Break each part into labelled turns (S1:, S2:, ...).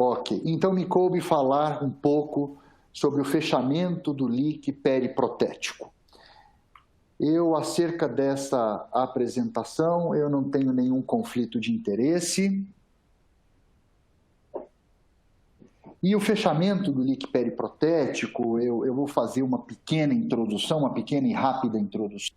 S1: Ok, então me coube falar um pouco sobre o fechamento do líquen periprotético. Acerca dessa apresentação, eu não tenho nenhum conflito de interesse. E o fechamento do líquen periprotético, eu vou fazer uma pequena introdução, uma pequena e rápida introdução.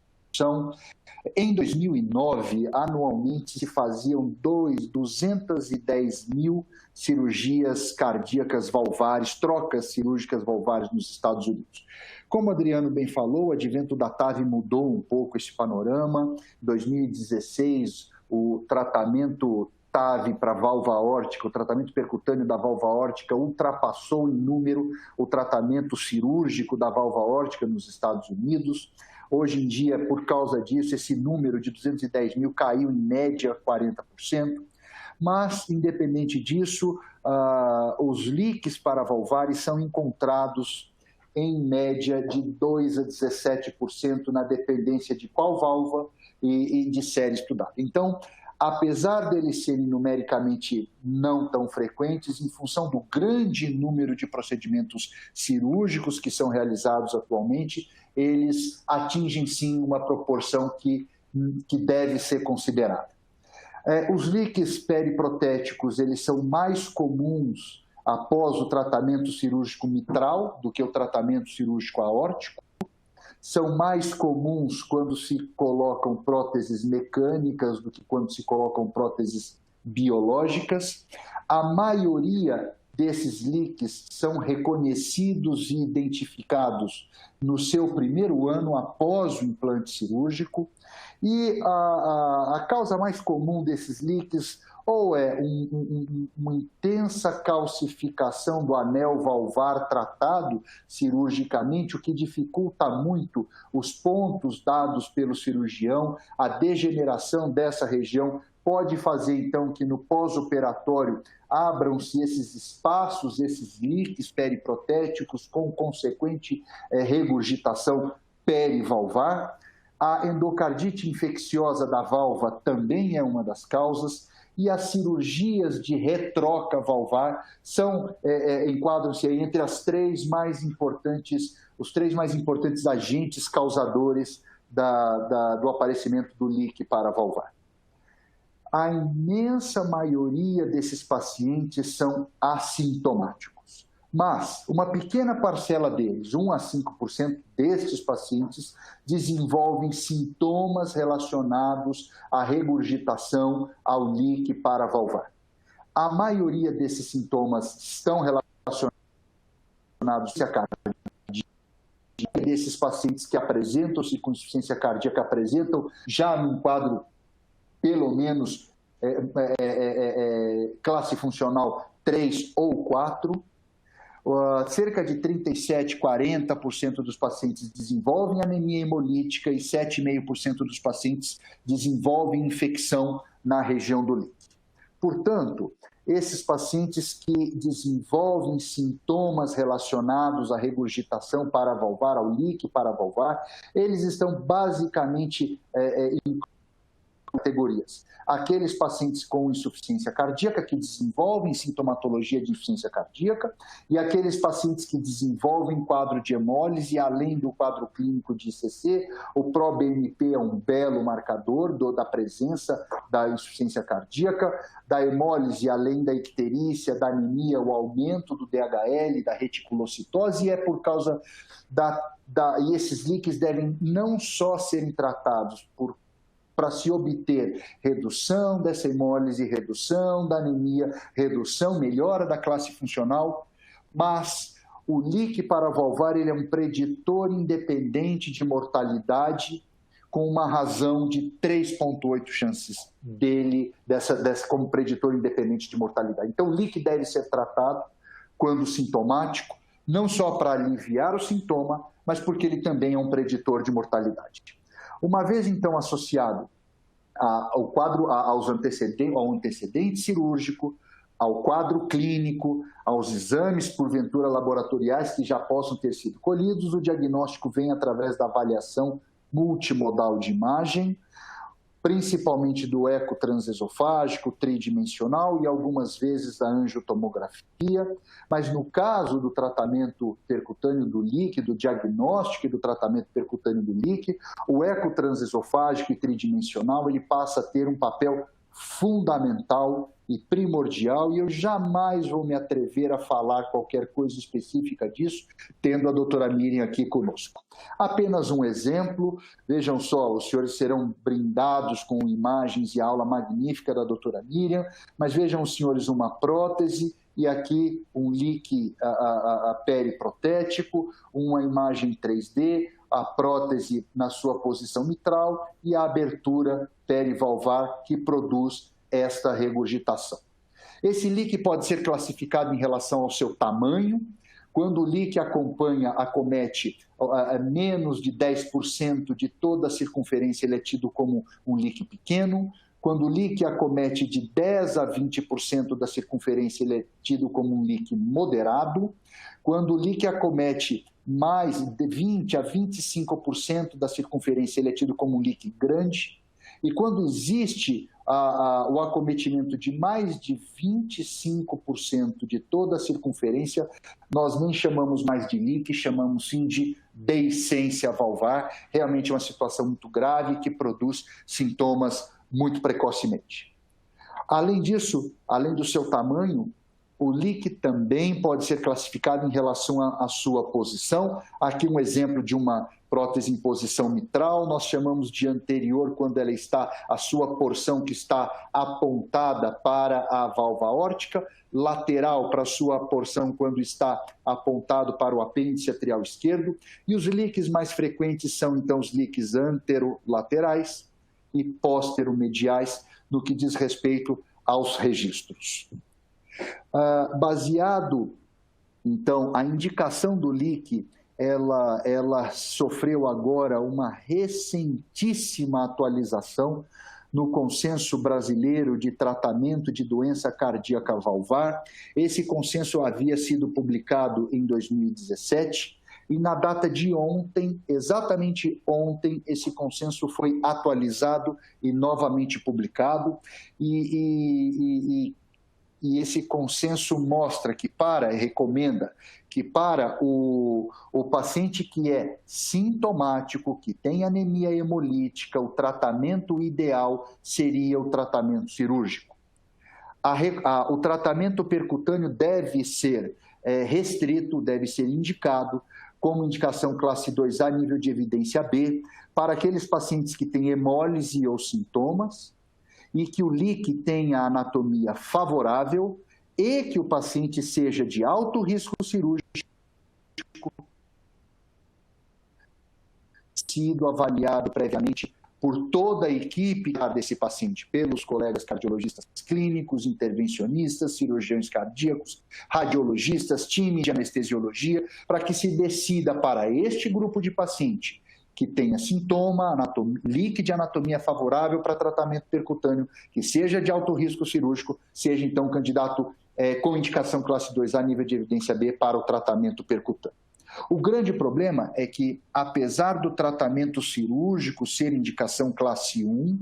S1: Em 2009, anualmente se faziam 210 mil cirurgias cardíacas valvares, trocas cirúrgicas valvares nos Estados Unidos. Como o Adriano bem falou, o advento da TAV mudou um pouco esse panorama. Em 2016, o tratamento TAV para válvula aórtica, o tratamento percutâneo da válvula aórtica ultrapassou em número o tratamento cirúrgico da válvula aórtica nos Estados Unidos. Hoje em dia, por causa disso, esse número de 210 mil caiu em média 40%. Mas, independente disso, os líquens paravalvares são encontrados em média de 2% a 17% na dependência de qual válvula e de série estudada. Então, apesar deles serem numericamente não tão frequentes, em função do grande número de procedimentos cirúrgicos que são realizados atualmente, eles atingem sim uma proporção que deve ser considerada. Os líquens periprotéticos, eles são mais comuns após o tratamento cirúrgico mitral do que o tratamento cirúrgico aórtico. São mais comuns quando se colocam próteses mecânicas do que quando se colocam próteses biológicas. A maioria desses líquens são reconhecidos e identificados no seu primeiro ano após o implante cirúrgico. E a causa mais comum desses líquens ou é uma intensa calcificação do anel valvar tratado cirurgicamente, o que dificulta muito os pontos dados pelo cirurgião. A degeneração dessa região pode fazer, então, que no pós-operatório abram-se esses espaços, esses líquens periprotéticos com consequente regurgitação perivalvar. A endocardite infecciosa da válvula também é uma das causas. E as cirurgias de retroca valvar enquadram-se entre os três mais importantes agentes causadores do aparecimento do líquen paravalvar. A imensa maioria desses pacientes são assintomáticos, mas uma pequena parcela deles, 1 a 5% destes pacientes, desenvolvem sintomas relacionados à regurgitação ao líquen paravalvar. A maioria desses sintomas estão relacionados à cardíaca. Desses pacientes que apresentam-se com insuficiência cardíaca apresentam já num quadro pelo menos classe funcional 3 ou 4. Cerca de 37%, 40% dos pacientes desenvolvem anemia hemolítica e 7,5% dos pacientes desenvolvem infecção na região do líquen. Portanto, esses pacientes que desenvolvem sintomas relacionados à regurgitação paravalvar, ao líquen paravalvar, eles estão basicamente em categorias. Aqueles pacientes com insuficiência cardíaca que desenvolvem sintomatologia de insuficiência cardíaca e aqueles pacientes que desenvolvem quadro de hemólise, além do quadro clínico de ICC. O ProBNP é um belo marcador da presença da insuficiência cardíaca, da hemólise, além da icterícia, da anemia, o aumento do DHL, da reticulocitose, e é por causa e esses líquens devem não só serem tratados para se obter redução dessa hemólise, redução da anemia, melhora da classe funcional, mas o líquen paravalvar ele é um preditor independente de mortalidade, com uma razão de 3,8 chances dele como preditor independente de mortalidade. Então, o líquen deve ser tratado quando sintomático, não só para aliviar o sintoma, mas porque ele também é um preditor de mortalidade. Uma vez, então, associado ao antecedente cirúrgico, ao quadro clínico, aos exames, porventura, laboratoriais que já possam ter sido colhidos, o diagnóstico vem através da avaliação multimodal de imagem. principalmente do eco transesofágico, tridimensional e algumas vezes da angiotomografia, mas no caso do tratamento percutâneo do líquido, diagnóstico e do tratamento percutâneo do líquido, o eco transesofágico e tridimensional ele passa a ter um papel fundamental e primordial, e eu jamais vou me atrever a falar qualquer coisa específica disso, tendo a doutora Miriam aqui conosco. Apenas um exemplo, vejam só, os senhores serão brindados com imagens e aula magnífica da doutora Miriam, mas vejam os senhores uma prótese e aqui um leak periprotético, uma imagem 3D, a prótese na sua posição mitral e a abertura perivalvar que produz esta regurgitação. Esse leak pode ser classificado em relação ao seu tamanho. Quando o leak acomete menos de 10% de toda a circunferência, ele é tido como um leak pequeno. Quando o leak acomete de 10% a 20% da circunferência, ele é tido como um leak moderado. Quando o leak acomete mais de 20% a 25% da circunferência, ele é tido como um leak grande. E quando existe o acometimento de mais de 25% de toda a circunferência, nós nem chamamos mais de leak, chamamos sim de deiscência valvar. Realmente é uma situação muito grave que produz sintomas muito precocemente. Além disso, além do seu tamanho, o leak também pode ser classificado em relação à sua posição. Aqui um exemplo de uma prótese em posição mitral, nós chamamos de anterior quando ela está, a sua porção que está apontada para a válvula aórtica, lateral para a sua porção quando está apontado para o apêndice atrial esquerdo, e os leaks mais frequentes são então os leaks anterolaterais e póstero-mediais no que diz respeito aos registros. Baseado, então, a indicação do leak, ela sofreu agora uma recentíssima atualização no Consenso Brasileiro de Tratamento de Doença Cardíaca Valvar. Esse consenso havia sido publicado em 2017 e na data de ontem, exatamente ontem, esse consenso foi atualizado e novamente publicado e esse consenso mostra que recomenda que para o paciente que é sintomático, que tem anemia hemolítica, o tratamento ideal seria o tratamento cirúrgico. O tratamento percutâneo deve ser restrito, deve ser indicado como indicação classe 2A nível de evidência B para aqueles pacientes que têm hemólise ou sintomas, e que o leak tenha anatomia favorável e que o paciente seja de alto risco cirúrgico, sido avaliado previamente por toda a equipe desse paciente, pelos colegas cardiologistas clínicos, intervencionistas, cirurgiões cardíacos, radiologistas, time de anestesiologia, para que se decida para este grupo de paciente que tenha sintoma, leak de anatomia favorável para tratamento percutâneo, que seja de alto risco cirúrgico, seja então candidato com indicação classe 2A nível de evidência B para o tratamento percutâneo. O grande problema é que, apesar do tratamento cirúrgico ser indicação classe 1,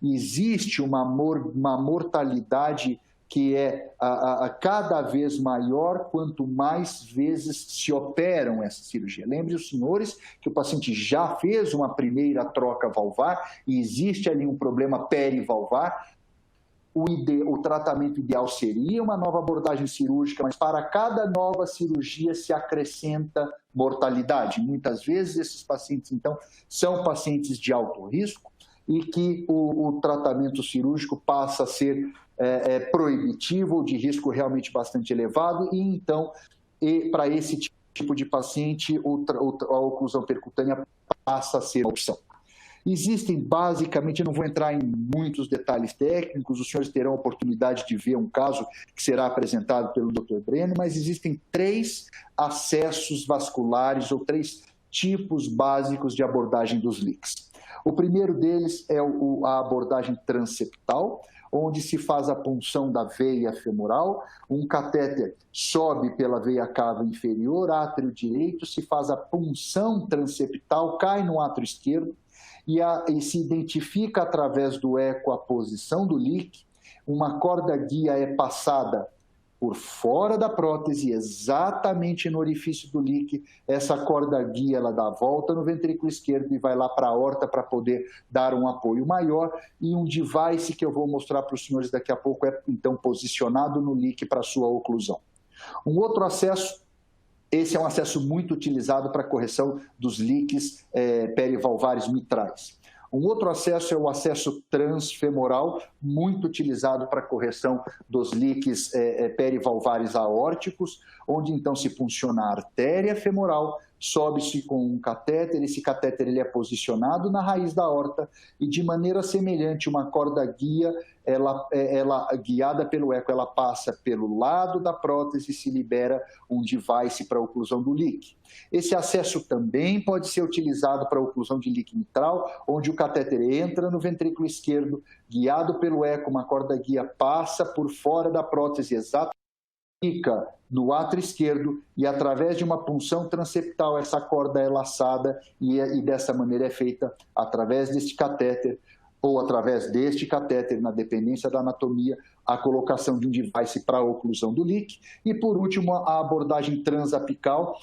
S1: existe uma mortalidade que é cada vez maior quanto mais vezes se operam essa cirurgia. Lembre os senhores que o paciente já fez uma primeira troca valvar e existe ali um problema perivalvar. O tratamento ideal seria uma nova abordagem cirúrgica, mas para cada nova cirurgia se acrescenta mortalidade. Muitas vezes esses pacientes, então, são pacientes de alto risco e que o tratamento cirúrgico passa a ser proibitivo ou de risco realmente bastante elevado, e então, para esse tipo de paciente, a oclusão percutânea passa a ser uma opção. Existem basicamente, eu não vou entrar em muitos detalhes técnicos, os senhores terão a oportunidade de ver um caso que será apresentado pelo Dr. Breno, mas existem 3 acessos vasculares ou 3 tipos básicos de abordagem dos leaks. O primeiro deles é a abordagem transeptal, onde se faz a punção da veia femoral, um catéter sobe pela veia cava inferior, átrio direito, se faz a punção transeptal, cai no átrio esquerdo, e se identifica através do eco a posição do leak, uma corda guia é passada por fora da prótese, exatamente no orifício do leak. Essa corda guia ela dá a volta no ventrículo esquerdo e vai lá para a aorta para poder dar um apoio maior. E um device que eu vou mostrar para os senhores daqui a pouco é então posicionado no leak para sua oclusão. Um outro acesso, esse é um acesso muito utilizado para a correção dos leaks perivalvares mitrais. Um outro acesso é o acesso transfemoral, muito utilizado para a correção dos leaks perivalvares aórticos, onde então se funciona a artéria femoral, sobe-se com um catéter, esse catéter ele é posicionado na raiz da aorta e de maneira semelhante uma corda guia, ela guiada pelo eco, ela passa pelo lado da prótese e se libera um device para a oclusão do leak. Esse acesso também pode ser utilizado para a oclusão de leak mitral, onde o catéter entra no ventrículo esquerdo, guiado pelo eco, uma corda guia passa por fora da prótese exata, fica no átrio esquerdo e através de uma punção transeptal essa corda é laçada e dessa maneira é feita através deste catéter ou através deste catéter, na dependência da anatomia, a colocação de um device para a oclusão do leak. E por último, a abordagem transapical.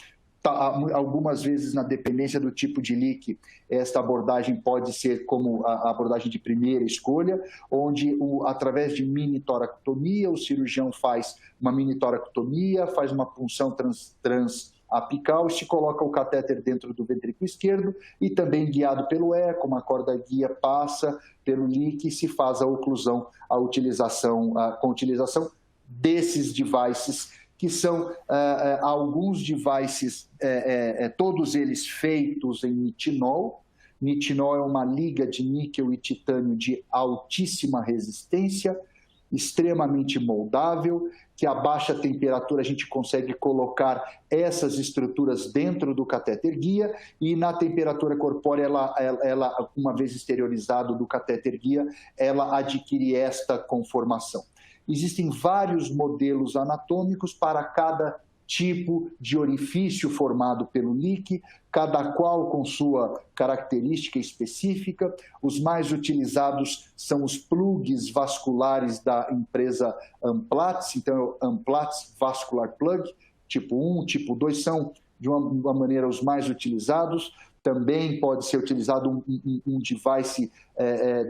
S1: Algumas vezes, na dependência do tipo de leak, esta abordagem pode ser como a abordagem de primeira escolha, onde, através de mini-toracotomia, o cirurgião faz uma mini-toracotomia, faz uma punção transapical e se coloca o catéter dentro do ventrículo esquerdo e também guiado pelo eco, uma corda guia passa pelo leak e se faz a oclusão, com a utilização desses devices, que são alguns devices, todos eles feitos em nitinol. Nitinol é uma liga de níquel e titânio de altíssima resistência, extremamente moldável, que a baixa temperatura a gente consegue colocar essas estruturas dentro do catéter guia e na temperatura corpórea, ela uma vez exteriorizado do catéter guia, ela adquire esta conformação. Existem vários modelos anatômicos para cada tipo de orifício formado pelo leak, cada qual com sua característica específica. Os mais utilizados são os plugs vasculares da empresa Amplatz, então Amplatz Vascular Plug, tipo 1, tipo 2 são, de uma maneira, os mais utilizados. Também pode ser utilizado um device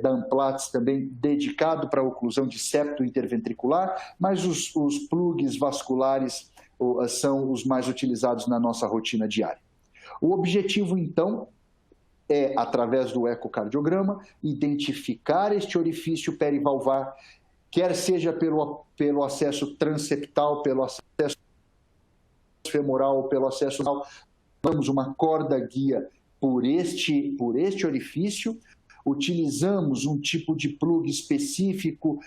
S1: da Amplatz também dedicado para a oclusão de septo interventricular, mas os plugs vasculares são os mais utilizados na nossa rotina diária. O objetivo, então, é, através do ecocardiograma, identificar este orifício perivalvar, quer seja pelo acesso transeptal, pelo acesso femoral, pelo acesso anal. Damos uma corda guia por este orifício, utilizamos um tipo de plug específico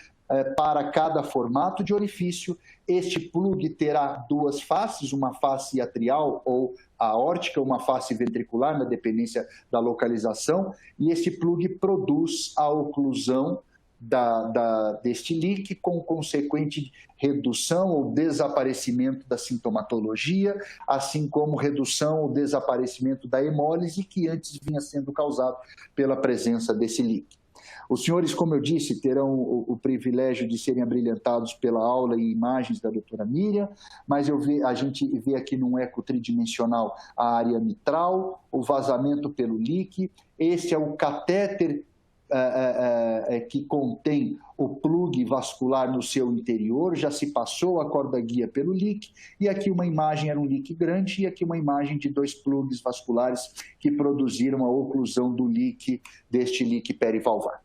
S1: para cada formato de orifício. Este plug terá duas faces, uma face atrial ou aórtica, uma face ventricular, na dependência da localização, e este plug produz a oclusão deste leak com consequente redução ou desaparecimento da sintomatologia, assim como redução ou desaparecimento da hemólise que antes vinha sendo causado pela presença desse leak. Os senhores, como eu disse, terão o privilégio de serem abrilhantados pela aula e imagens da doutora Miriam, mas a gente vê aqui num eco tridimensional a área mitral, o vazamento pelo leak. Este é o catéter que contém o plug vascular no seu interior, já se passou a corda guia pelo leak, e aqui uma imagem era um leak grande, e aqui uma imagem de dois plugs vasculares que produziram a oclusão do leak, deste leak perivalvar.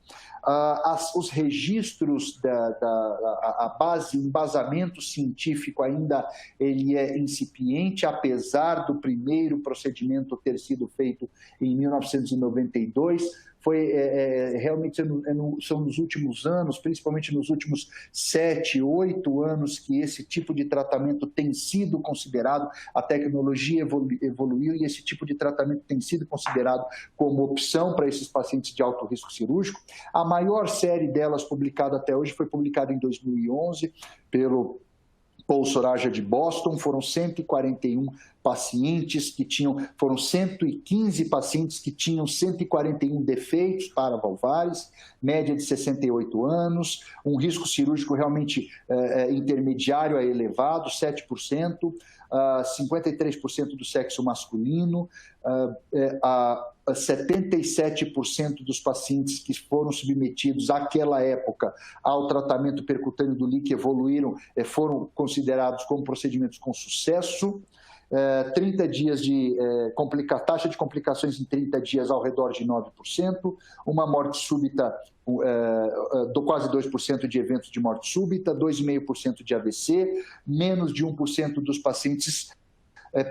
S1: Os registros, o embasamento científico ainda ele é incipiente, apesar do primeiro procedimento ter sido feito em 1992, realmente são nos últimos anos, principalmente nos últimos 7, 8 anos, que esse tipo de tratamento tem sido considerado, a tecnologia evoluiu e esse tipo de tratamento tem sido considerado como opção para esses pacientes de alto risco cirúrgico. A maior série delas publicada até hoje foi publicada em 2011 pelo Paul Soraja de Boston, foram 141 pacientes que foram 115 pacientes que tinham 141 defeitos paravalvares, média de 68 anos, um risco cirúrgico realmente intermediário a elevado, 7%, 53% do sexo masculino, 77% dos pacientes que foram submetidos àquela época ao tratamento percutâneo do LIC evoluíram, foram considerados como procedimentos com sucesso, 30 dias de taxa de complicações em 30 dias ao redor de 9%, uma morte súbita, quase 2% de eventos de morte súbita, 2,5% de AVC, menos de 1% dos pacientes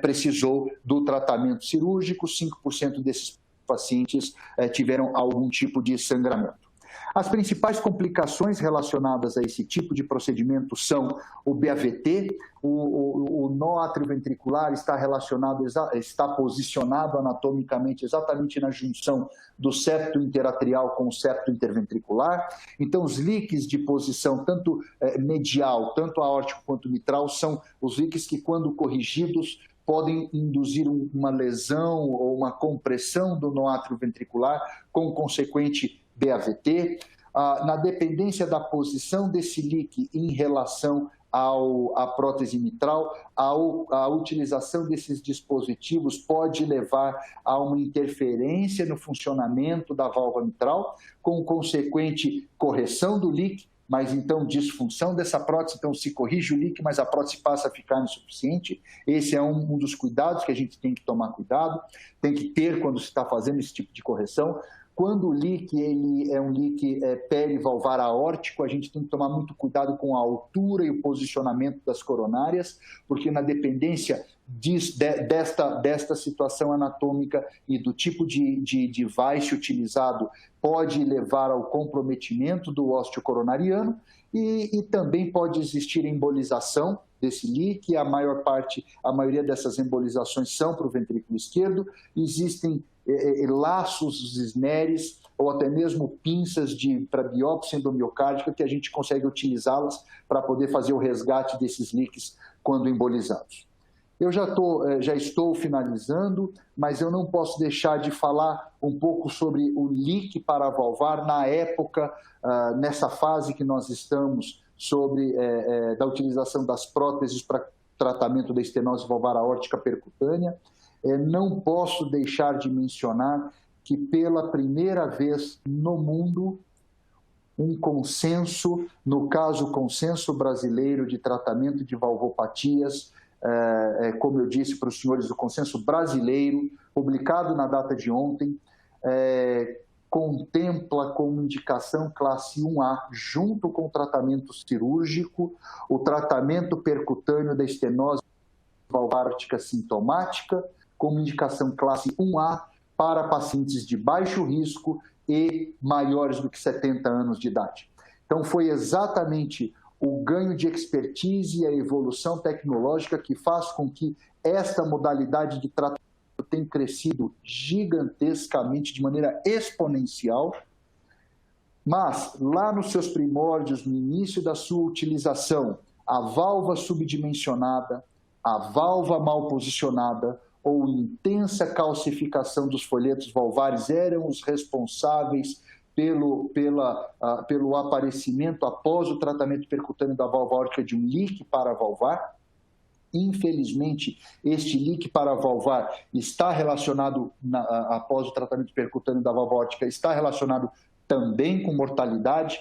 S1: precisou do tratamento cirúrgico, 5% desses pacientes tiveram algum tipo de sangramento. As principais complicações relacionadas a esse tipo de procedimento são o BAVT, o nó atrioventricular está posicionado anatomicamente exatamente na junção do septo interatrial com o septo interventricular. Então, os líquids de posição tanto medial, tanto aórtico quanto mitral, são os líquids que, quando corrigidos, podem induzir uma lesão ou uma compressão do nó atrioventricular com consequente BAVT, na dependência da posição desse LIC em relação à prótese mitral, a utilização desses dispositivos pode levar a uma interferência no funcionamento da válvula mitral, com consequente correção do LIC, mas então disfunção dessa prótese, então se corrige o LIC, mas a prótese passa a ficar insuficiente. Esse é um dos cuidados que a gente tem que tomar cuidado, tem que ter quando se está fazendo esse tipo de correção. Quando o LIC ele é um LIC perivalvar aórtico, a gente tem que tomar muito cuidado com a altura e o posicionamento das coronárias, porque na dependência desta situação anatômica e do tipo de device utilizado, pode levar ao comprometimento do ósseo coronariano e também pode existir embolização desse LIC. A maioria dessas embolizações são para o ventrículo esquerdo. Existem laços SNERes ou até mesmo pinças para biópsia endomiocárdica que a gente consegue utilizá-las para poder fazer o resgate desses LICs quando embolizados. Eu já estou finalizando, mas eu não posso deixar de falar um pouco sobre o LIC paravalvar na época, nessa fase que nós estamos, da utilização das próteses para tratamento da estenose valvar aórtica percutânea. Não posso deixar de mencionar que, pela primeira vez no mundo, um consenso, no caso, o Consenso Brasileiro de Tratamento de Valvopatias, como eu disse para os senhores, o Consenso Brasileiro, publicado na data de ontem, contempla como indicação classe 1A, junto com o tratamento cirúrgico, o tratamento percutâneo da estenose valvar aórtica sintomática, como indicação classe 1A para pacientes de baixo risco e maiores do que 70 anos de idade. Então, foi exatamente o ganho de expertise e a evolução tecnológica que faz com que esta modalidade de tratamento tenha crescido gigantescamente, de maneira exponencial, mas lá nos seus primórdios, no início da sua utilização, a válvula subdimensionada, a válvula mal posicionada, ou intensa calcificação dos folhetos valvares eram os responsáveis pelo aparecimento após o tratamento percutâneo da válvula aórtica de um LIC paravalvar. Infelizmente, este LIC paravalvar está relacionado, após o tratamento percutâneo da válvula aórtica, está relacionado também com mortalidade,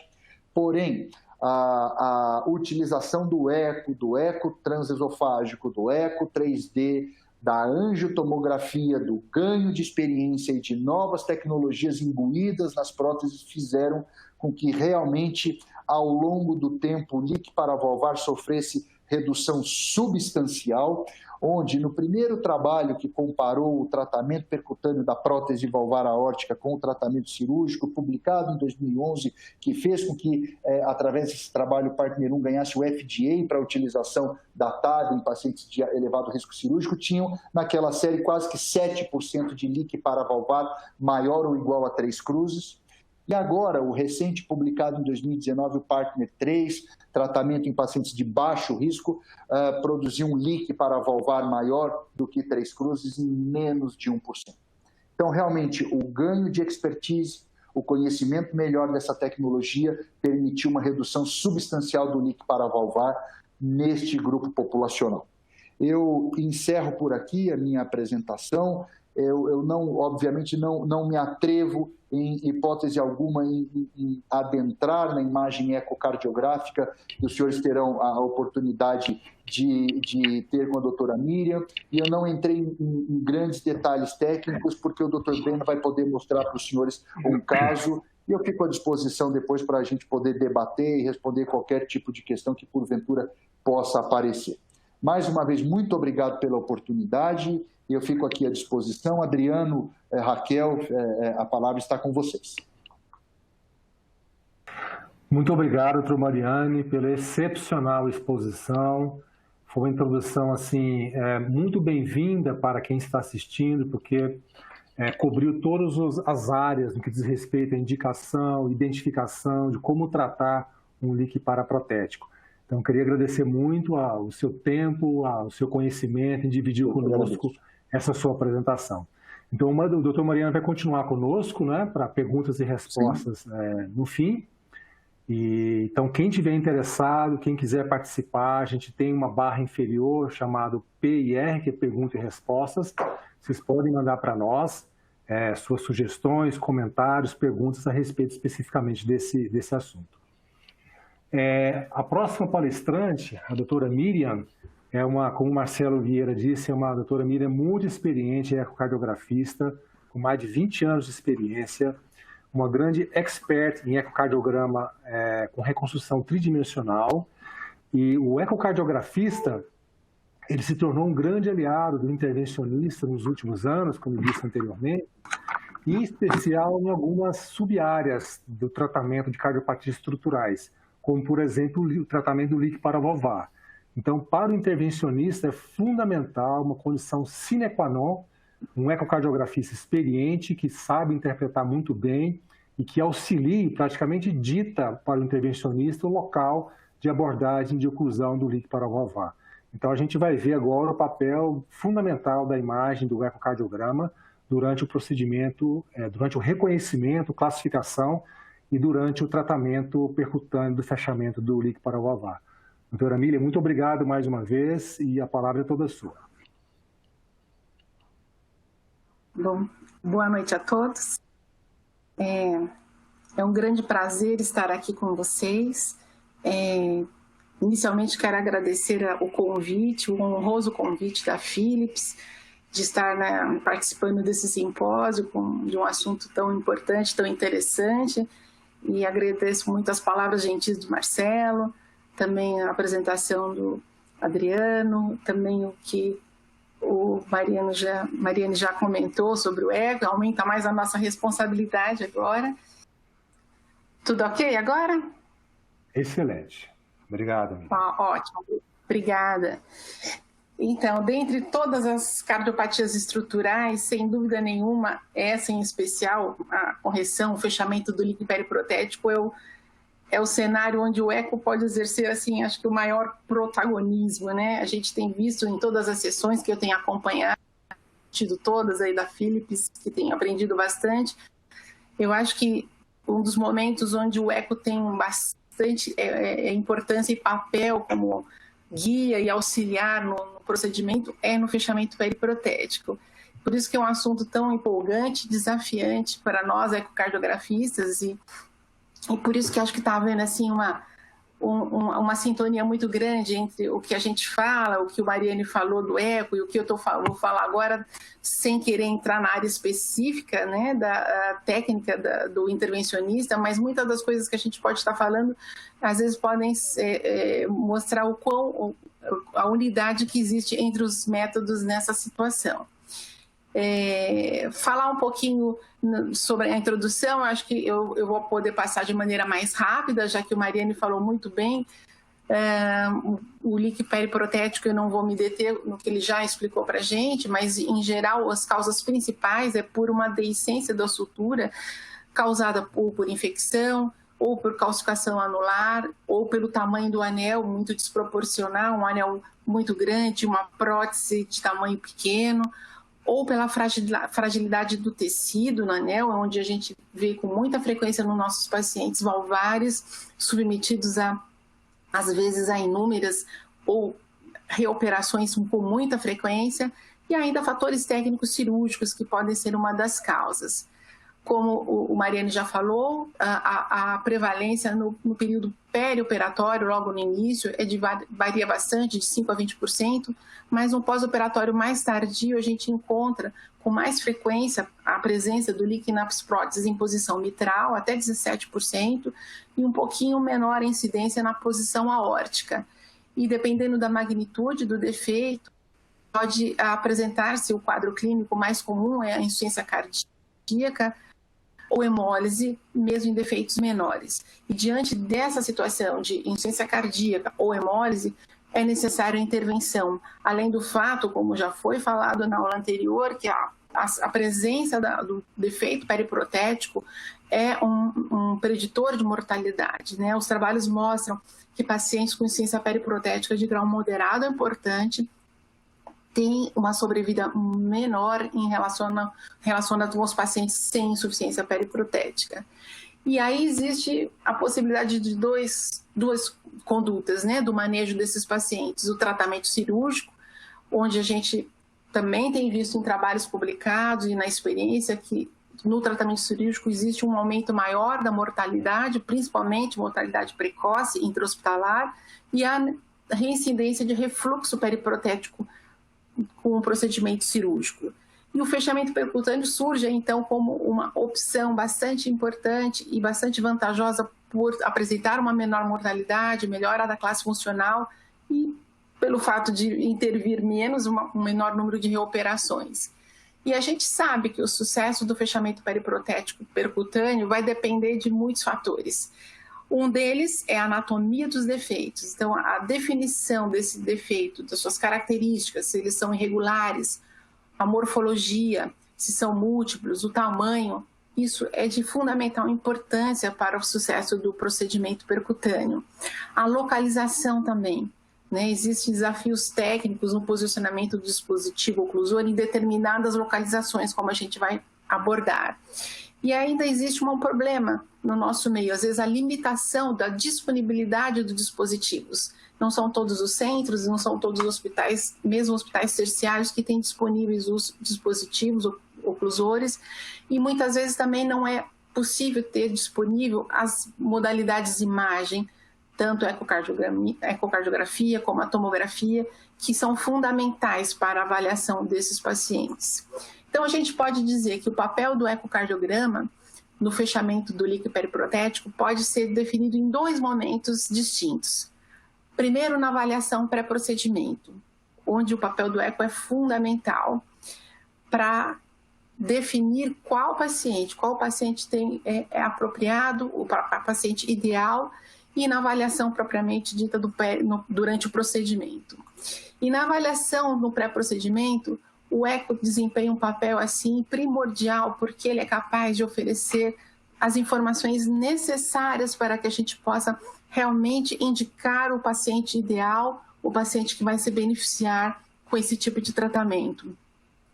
S1: porém, a utilização do eco transesofágico, do eco 3D, da angiotomografia, do ganho de experiência e de novas tecnologias imbuídas nas próteses fizeram com que realmente, ao longo do tempo, o LIC paravalvar sofresse redução substancial, onde no primeiro trabalho que comparou o tratamento percutâneo da prótese valvar aórtica com o tratamento cirúrgico, publicado em 2011, que fez com que, através desse trabalho, o Partner 1 ganhasse o FDA para a utilização da TAV em pacientes de elevado risco cirúrgico, tinham naquela série quase que 7% de LIC paravalvar maior ou igual a 3 cruzes. E agora, o recente publicado em 2019, o Partner 3, tratamento em pacientes de baixo risco, produziu um leak paravalvar maior do que 3 cruzes em menos de 1%. Então, realmente, o ganho de expertise, o conhecimento melhor dessa tecnologia permitiu uma redução substancial do leak paravalvar neste grupo populacional. Eu encerro por aqui a minha apresentação. Eu não, obviamente, não me atrevo, em hipótese alguma, em adentrar na imagem ecocardiográfica, que os senhores terão a oportunidade de ter com a doutora Miriam, e eu não entrei em grandes detalhes técnicos, porque o doutor Breno vai poder mostrar para os senhores um caso, e eu fico à disposição depois para a gente poder debater e responder qualquer tipo de questão que, porventura, possa aparecer. Mais uma vez, muito obrigado pela oportunidade. Eu fico aqui à disposição. Adriano, Raquel, a palavra está com vocês.
S2: Muito obrigado, doutor Mariani, pela excepcional exposição. Foi uma introdução assim, muito bem-vinda para quem está assistindo, porque cobriu todas as áreas no que diz respeito à indicação, identificação, de como tratar um leak paraprotético. Então, queria agradecer muito o seu tempo, o seu conhecimento em dividir conosco essa sua apresentação. Então, o doutor Mariano vai continuar conosco, né, para perguntas e respostas no fim. Então, quem tiver interessado, quem quiser participar, a gente tem uma barra inferior chamada PIR, que é perguntas e respostas. Vocês podem mandar para nós suas sugestões, comentários, perguntas a respeito especificamente desse assunto. A próxima palestrante, a doutora Miriam, como o Marcelo Vieira disse, é uma doutora Miriam muito experiente, ecocardiografista, com mais de 20 anos de experiência, uma grande expert em ecocardiograma com reconstrução tridimensional. E o ecocardiografista, ele se tornou um grande aliado do intervencionista nos últimos anos, como eu disse anteriormente, em especial em algumas sub-áreas do tratamento de cardiopatias estruturais, como, por exemplo, o tratamento do leak paravalvar. Então, para o intervencionista é fundamental, uma condição sine qua non, um ecocardiografista experiente, que sabe interpretar muito bem e que auxilie, praticamente dita para o intervencionista o local de abordagem de oclusão do leak paravalvar. Então, a gente vai ver agora o papel fundamental da imagem do ecocardiograma durante o procedimento, durante o reconhecimento, classificação e durante o tratamento percutâneo do fechamento do leak paravalvar. Doutora Miriam, muito obrigado mais uma vez e a palavra é toda sua.
S3: Bom, boa noite a todos. É um grande prazer estar aqui com vocês. Inicialmente quero agradecer o convite, o honroso convite da Philips, de estar participando desse simpósio de um assunto tão importante, tão interessante, e agradeço muito as palavras gentis do Marcelo, também a apresentação do Adriano, também o que o Mariane já comentou sobre o eco, aumenta mais a nossa responsabilidade agora. Tudo ok agora?
S2: Excelente. Obrigado, amiga.
S3: Ótimo, obrigada. Então, dentre todas as cardiopatias estruturais, sem dúvida nenhuma, essa em especial, a correção, o fechamento do leak periprotético é o cenário onde o eco pode exercer, assim, acho que o maior protagonismo, né? A gente tem visto em todas as sessões que eu tenho acompanhado, tido todas aí da Philips, que tenho aprendido bastante. Eu acho que um dos momentos onde o eco tem bastante importância e papel como guia e auxiliar no procedimento é no fechamento periprotético. Por isso que é um assunto tão empolgante, desafiante para nós ecocardiografistas e por isso que acho que está havendo assim, uma sintonia muito grande entre o que a gente fala, o que o Mariane falou do eco e o que eu vou falar agora, sem querer entrar na área específica, né, da técnica do intervencionista, mas muitas das coisas que a gente pode estar falando, às vezes podem mostrar a unidade que existe entre os métodos nessa situação. Falar um pouquinho sobre a introdução, acho que eu vou poder passar de maneira mais rápida, já que o Mariane falou muito bem. O leak periprotético eu não vou me deter no que ele já explicou para a gente, mas em geral as causas principais é por uma deiscência da sutura causada por infecção, ou por calcificação anular, ou pelo tamanho do anel muito desproporcional, um anel muito grande, uma prótese de tamanho pequeno, ou pela fragilidade do tecido no anel, onde a gente vê com muita frequência nos nossos pacientes valvares, submetidos às vezes a inúmeras ou reoperações com muita frequência, e ainda fatores técnicos cirúrgicos que podem ser uma das causas. Como o Mariane já falou, a prevalência no período perioperatório, logo no início, varia bastante, de 5% a 20%, mas no pós-operatório mais tardio a gente encontra com mais frequência a presença do líquido apis próteses em posição mitral, até 17%, e um pouquinho menor a incidência na posição aórtica. E dependendo da magnitude do defeito, pode apresentar-se o quadro clínico mais comum, é a insuficiência cardíaca, ou hemólise, mesmo em defeitos menores. E diante dessa situação de insuficiência cardíaca ou hemólise, é necessária a intervenção, além do fato, como já foi falado na aula anterior, que a presença do defeito periprotético é um preditor de mortalidade, né? Os trabalhos mostram que pacientes com insuficiência periprotética de grau moderado é importante, tem uma sobrevida menor em relacionado com os pacientes sem insuficiência periprotética. E aí existe a possibilidade de duas condutas, né, do manejo desses pacientes. O tratamento cirúrgico, onde a gente também tem visto em trabalhos publicados e na experiência que no tratamento cirúrgico existe um aumento maior da mortalidade, principalmente mortalidade precoce intra-hospitalar, e a reincidência de refluxo periprotético com o procedimento cirúrgico. E o fechamento percutâneo surge, então, como uma opção bastante importante e bastante vantajosa por apresentar uma menor mortalidade, melhora da classe funcional e pelo fato de intervir menos, um menor número de reoperações. E a gente sabe que o sucesso do fechamento periprotético percutâneo vai depender de muitos fatores. Um deles é a anatomia dos defeitos. Então, a definição desse defeito, das suas características, se eles são irregulares, a morfologia, se são múltiplos, o tamanho, isso é de fundamental importância para o sucesso do procedimento percutâneo. A localização também, né? Existem desafios técnicos no posicionamento do dispositivo oclusor em determinadas localizações, como a gente vai abordar. E ainda existe um problema no nosso meio, às vezes a limitação da disponibilidade dos dispositivos. Não são todos os centros, não são todos os hospitais, mesmo hospitais terciários, que têm disponíveis os dispositivos oclusores, e muitas vezes também não é possível ter disponível as modalidades de imagem, tanto a ecocardiografia como a tomografia, que são fundamentais para a avaliação desses pacientes. Então, a gente pode dizer que o papel do ecocardiograma no fechamento do líquido periprotético pode ser definido em dois momentos distintos. Primeiro, na avaliação pré-procedimento, onde o papel do eco é fundamental para definir qual paciente é apropriado, o paciente ideal, e na avaliação propriamente dita durante o procedimento. E na avaliação no pré-procedimento, o eco desempenha um papel assim primordial, porque ele é capaz de oferecer as informações necessárias para que a gente possa realmente indicar o paciente ideal, o paciente que vai se beneficiar com esse tipo de tratamento.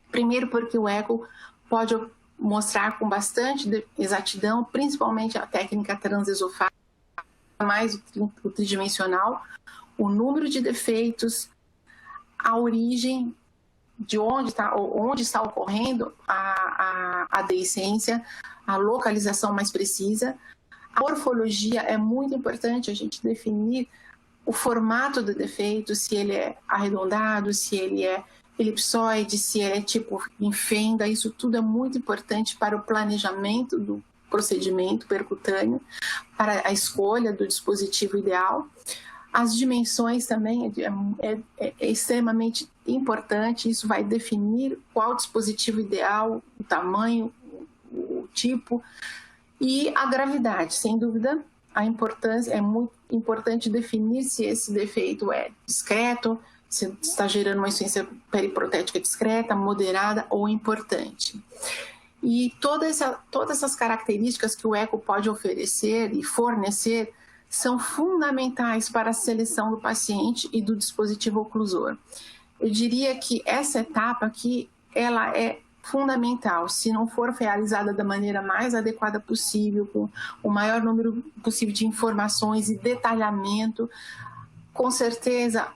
S3: Primeiro, porque o eco pode mostrar com bastante exatidão, principalmente a técnica transesofágica, mais o tridimensional, o número de defeitos, a origem, de onde está ocorrendo a deiscência, a localização mais precisa. A morfologia é muito importante a gente definir o formato do defeito, se ele é arredondado, se ele é elipsoide, se ele é tipo em fenda. Isso tudo é muito importante para o planejamento do procedimento percutâneo, para a escolha do dispositivo ideal. As dimensões também é extremamente importante, isso vai definir qual dispositivo ideal, o tamanho, o tipo, e a gravidade, sem dúvida, a importância, é muito importante definir se esse defeito é discreto, se está gerando uma insuficiência periprotética discreta, moderada ou importante. E todas essas características que o eco pode oferecer e fornecer são fundamentais para a seleção do paciente e do dispositivo oclusor. Eu diria que essa etapa aqui, ela é fundamental. Se não for realizada da maneira mais adequada possível, com o maior número possível de informações e detalhamento, com certeza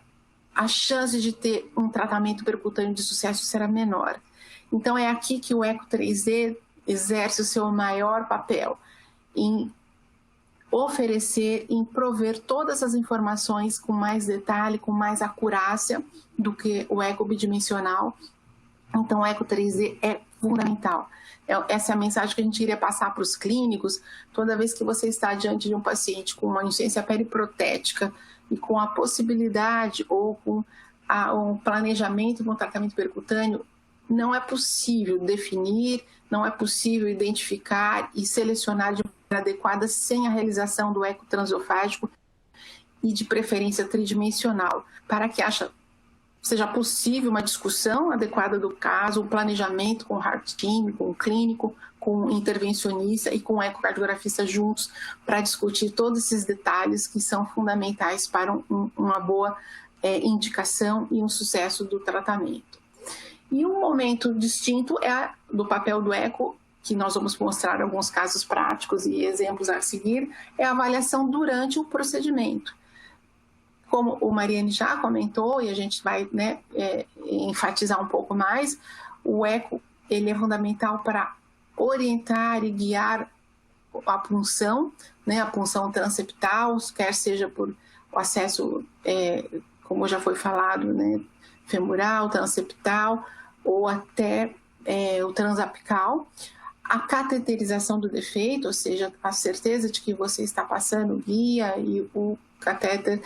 S3: a chance de ter um tratamento percutâneo de sucesso será menor. Então é aqui que o eco 3D exerce o seu maior papel, em oferecer, em prover todas as informações com mais detalhe, com mais acurácia do que o eco bidimensional. Então o eco 3D é fundamental. Essa é a mensagem que a gente iria passar para os clínicos. Toda vez que você está diante de um paciente com uma insuficiência periprotética e com a possibilidade ou com um planejamento de um tratamento percutâneo, não é possível definir, não é possível identificar e selecionar de maneira adequada sem a realização do eco transesofágico e de preferência tridimensional, para que seja possível uma discussão adequada do caso, um planejamento com o heart team, com o clínico, com o intervencionista e com o ecocardiografista juntos para discutir todos esses detalhes que são fundamentais para uma boa indicação e um sucesso do tratamento. E um momento distinto é do papel do eco, que nós vamos mostrar alguns casos práticos e exemplos a seguir, é a avaliação durante o procedimento. Como o Mariane já comentou, e a gente vai enfatizar um pouco mais, o eco ele é fundamental para orientar e guiar a punção, a punção transeptal, quer seja por o acesso, como já foi falado, femoral, transeptal, ou até o transapical, a cateterização do defeito, ou seja, a certeza de que você está passando o guia e o catéter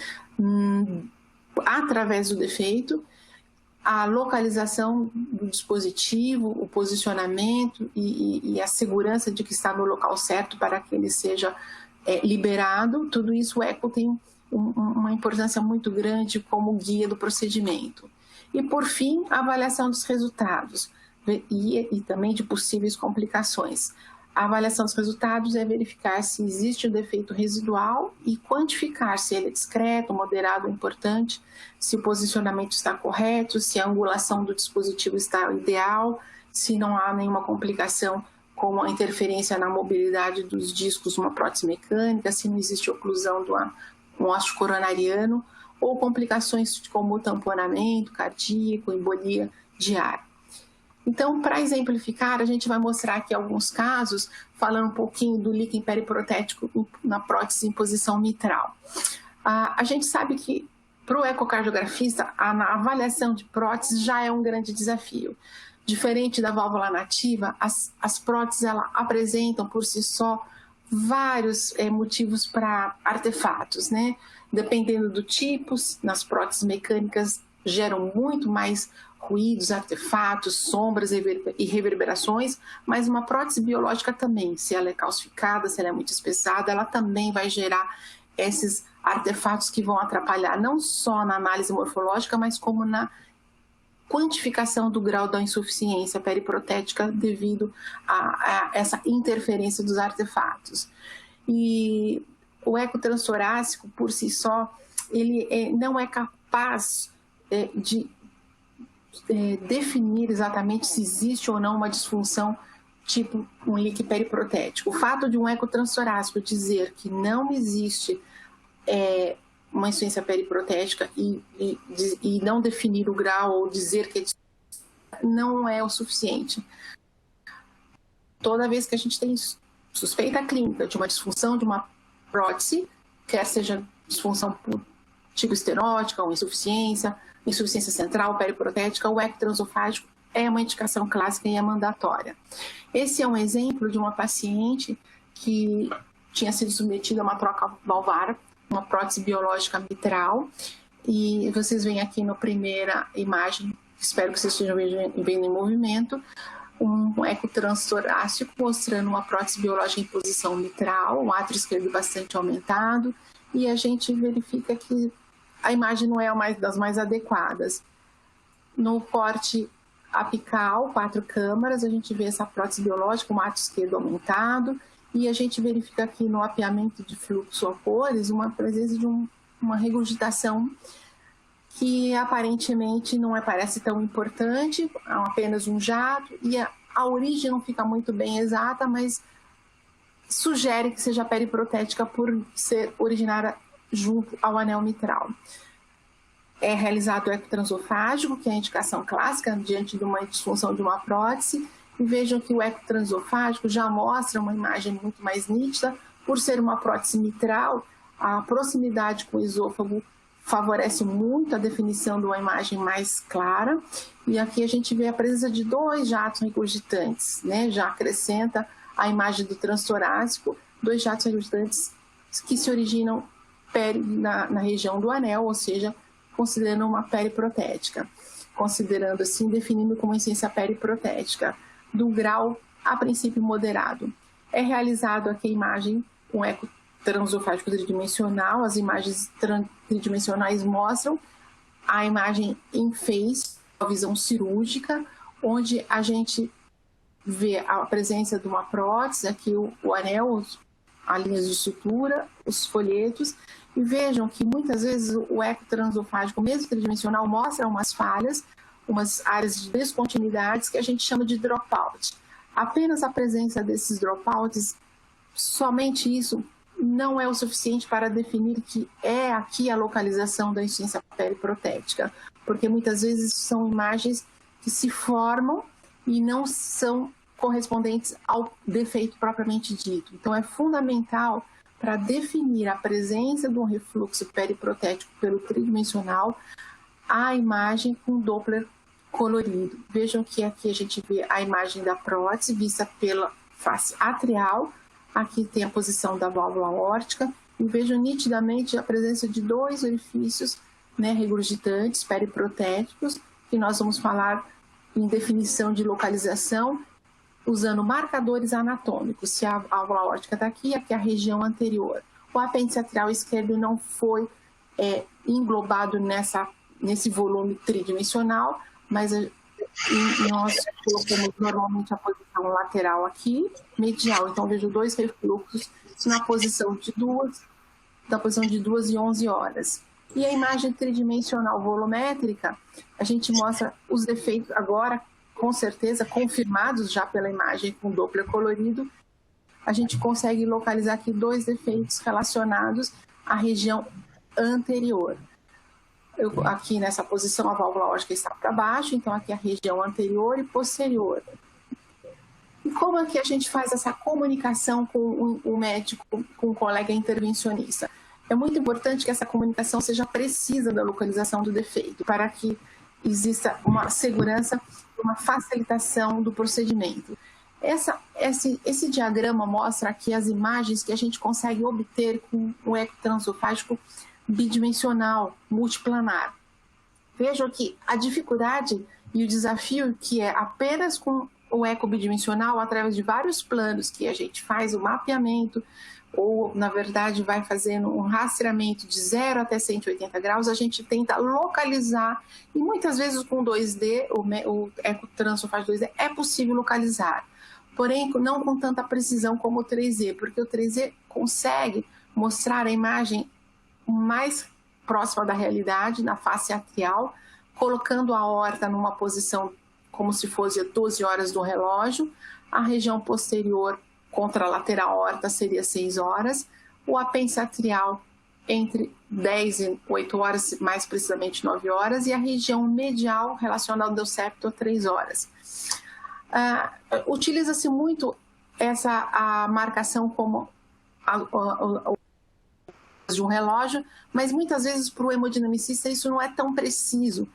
S3: através do defeito, a localização do dispositivo, o posicionamento e a segurança de que está no local certo para que ele seja liberado. Tudo isso o eco tem uma importância muito grande como guia do procedimento. E, por fim, a avaliação dos resultados e também de possíveis complicações. A avaliação dos resultados é verificar se existe o defeito residual e quantificar se ele é discreto, moderado ou importante, se o posicionamento está correto, se a angulação do dispositivo está ideal, se não há nenhuma complicação como a interferência na mobilidade dos discos, uma prótese mecânica, se não existe oclusão do ósseo coronariano, ou complicações como tamponamento cardíaco, embolia de ar. Então, para exemplificar, a gente vai mostrar aqui alguns casos, falando um pouquinho do líquido periprotético na prótese em posição mitral. A gente sabe que, para o ecocardiografista, a avaliação de prótese já é um grande desafio. Diferente da válvula nativa, as próteses ela apresentam por si só vários motivos para artefatos, Dependendo do tipo, nas próteses mecânicas geram muito mais ruídos, artefatos, sombras e reverberações, mas uma prótese biológica também, se ela é calcificada, se ela é muito espessada, ela também vai gerar esses artefatos que vão atrapalhar não só na análise morfológica, mas como na quantificação do grau da insuficiência periprotética devido a essa interferência dos artefatos. E o eco transtorácico, por si só, ele não é capaz de definir exatamente se existe ou não uma disfunção tipo um leak periprotético. O fato de um eco transtorácico dizer que não existe uma insuficiência periprotética e não definir o grau ou dizer que não é o suficiente. Toda vez que a gente tem suspeita clínica de uma disfunção de uma prótese, quer seja disfunção por tipo esterótica ou insuficiência central, periprotética, o eco transesofágico é uma indicação clássica e é mandatória. Esse é um exemplo de uma paciente que tinha sido submetida a uma troca valvar, uma prótese biológica mitral, e vocês veem aqui na primeira imagem, espero que vocês estejam vendo em movimento, um eco transtorácico mostrando uma prótese biológica em posição mitral, um átrio esquerdo bastante aumentado, e a gente verifica que a imagem não é das mais adequadas. No corte apical, 4 câmaras, a gente vê essa prótese biológica, o mato esquerdo aumentado, e a gente verifica aqui no mapeamento de fluxo a cores uma presença de uma regurgitação que aparentemente não parece tão importante, apenas um jato, e a origem não fica muito bem exata, mas sugere que seja periprotética por ser originária junto ao anel mitral. É realizado o eco transofágico, que é a indicação clássica diante de uma disfunção de uma prótese, e vejam que o eco transofágico já mostra uma imagem muito mais nítida, por ser uma prótese mitral, a proximidade com o esôfago favorece muito a definição de uma imagem mais clara, e aqui a gente vê a presença de 2 jatos regurgitantes, né? Já acrescenta a imagem do transtorácico, 2 jatos regurgitantes que se originam na região do anel, ou seja, considerando uma periprotética, considerando assim, definindo como insuficiência periprotética, do grau, a princípio, moderado. É realizado aqui a imagem com eco transofágico tridimensional, as imagens tridimensionais mostram a imagem em phase, a visão cirúrgica, onde a gente vê a presença de uma prótese, aqui o anel, as linhas de sutura, os folhetos, e vejam que muitas vezes o eco transofágico, mesmo tridimensional, mostra umas falhas, umas áreas de descontinuidades que a gente chama de dropout. Apenas a presença desses dropouts, somente isso, não é o suficiente para definir que é aqui a localização da insuficiência periprotética, porque muitas vezes são imagens que se formam e não são correspondentes ao defeito propriamente dito. Então, é fundamental para definir a presença de um refluxo periprotético pelo tridimensional a imagem com Doppler colorido. Vejam que aqui a gente vê a imagem da prótese vista pela face atrial, aqui tem a posição da válvula aórtica, e vejam nitidamente a presença de 2 orifícios, né, regurgitantes, periprotéticos, que nós vamos falar em definição de localização, usando marcadores anatômicos. Se a válvula aórtica está aqui, aqui é a região anterior. O apêndice atrial esquerdo não foi englobado nesse volume tridimensional, mas nós colocamos normalmente a posição lateral aqui, medial. Então, vejo 2 refluxos na posição de 2 e 11 horas. E a imagem tridimensional volumétrica, a gente mostra os defeitos agora, com certeza, confirmados já pela imagem com Doppler colorido. A gente consegue localizar aqui 2 defeitos relacionados à região anterior. Aqui nessa posição a válvula aórtica está para baixo, então aqui a região anterior e posterior. E como é que a gente faz essa comunicação com o médico, com o colega intervencionista? É muito importante que essa comunicação seja precisa da localização do defeito, para que exista uma segurança, uma facilitação do procedimento. Esse diagrama mostra aqui as imagens que a gente consegue obter com o eco transofágico bidimensional, multiplanar. Vejam que a dificuldade e o desafio que é apenas com o eco bidimensional, através de vários planos que a gente faz o mapeamento, ou, na verdade, vai fazendo um rastreamento de 0 até 180 graus, a gente tenta localizar, e muitas vezes com 2D, o eco transofágico 2D, é possível localizar. Porém, não com tanta precisão como o 3D, porque o 3D consegue mostrar a imagem mais próxima da realidade, na face atrial, colocando a aorta numa posição como se fosse 12 horas do relógio, a região posterior contralateral aorta seria 6 horas, o apêndice atrial entre 10 e 8 horas, mais precisamente 9 horas, e a região medial relacionada ao septo 3 horas. Utiliza-se muito a marcação como de um relógio, mas muitas vezes para o hemodinamicista isso não é tão preciso.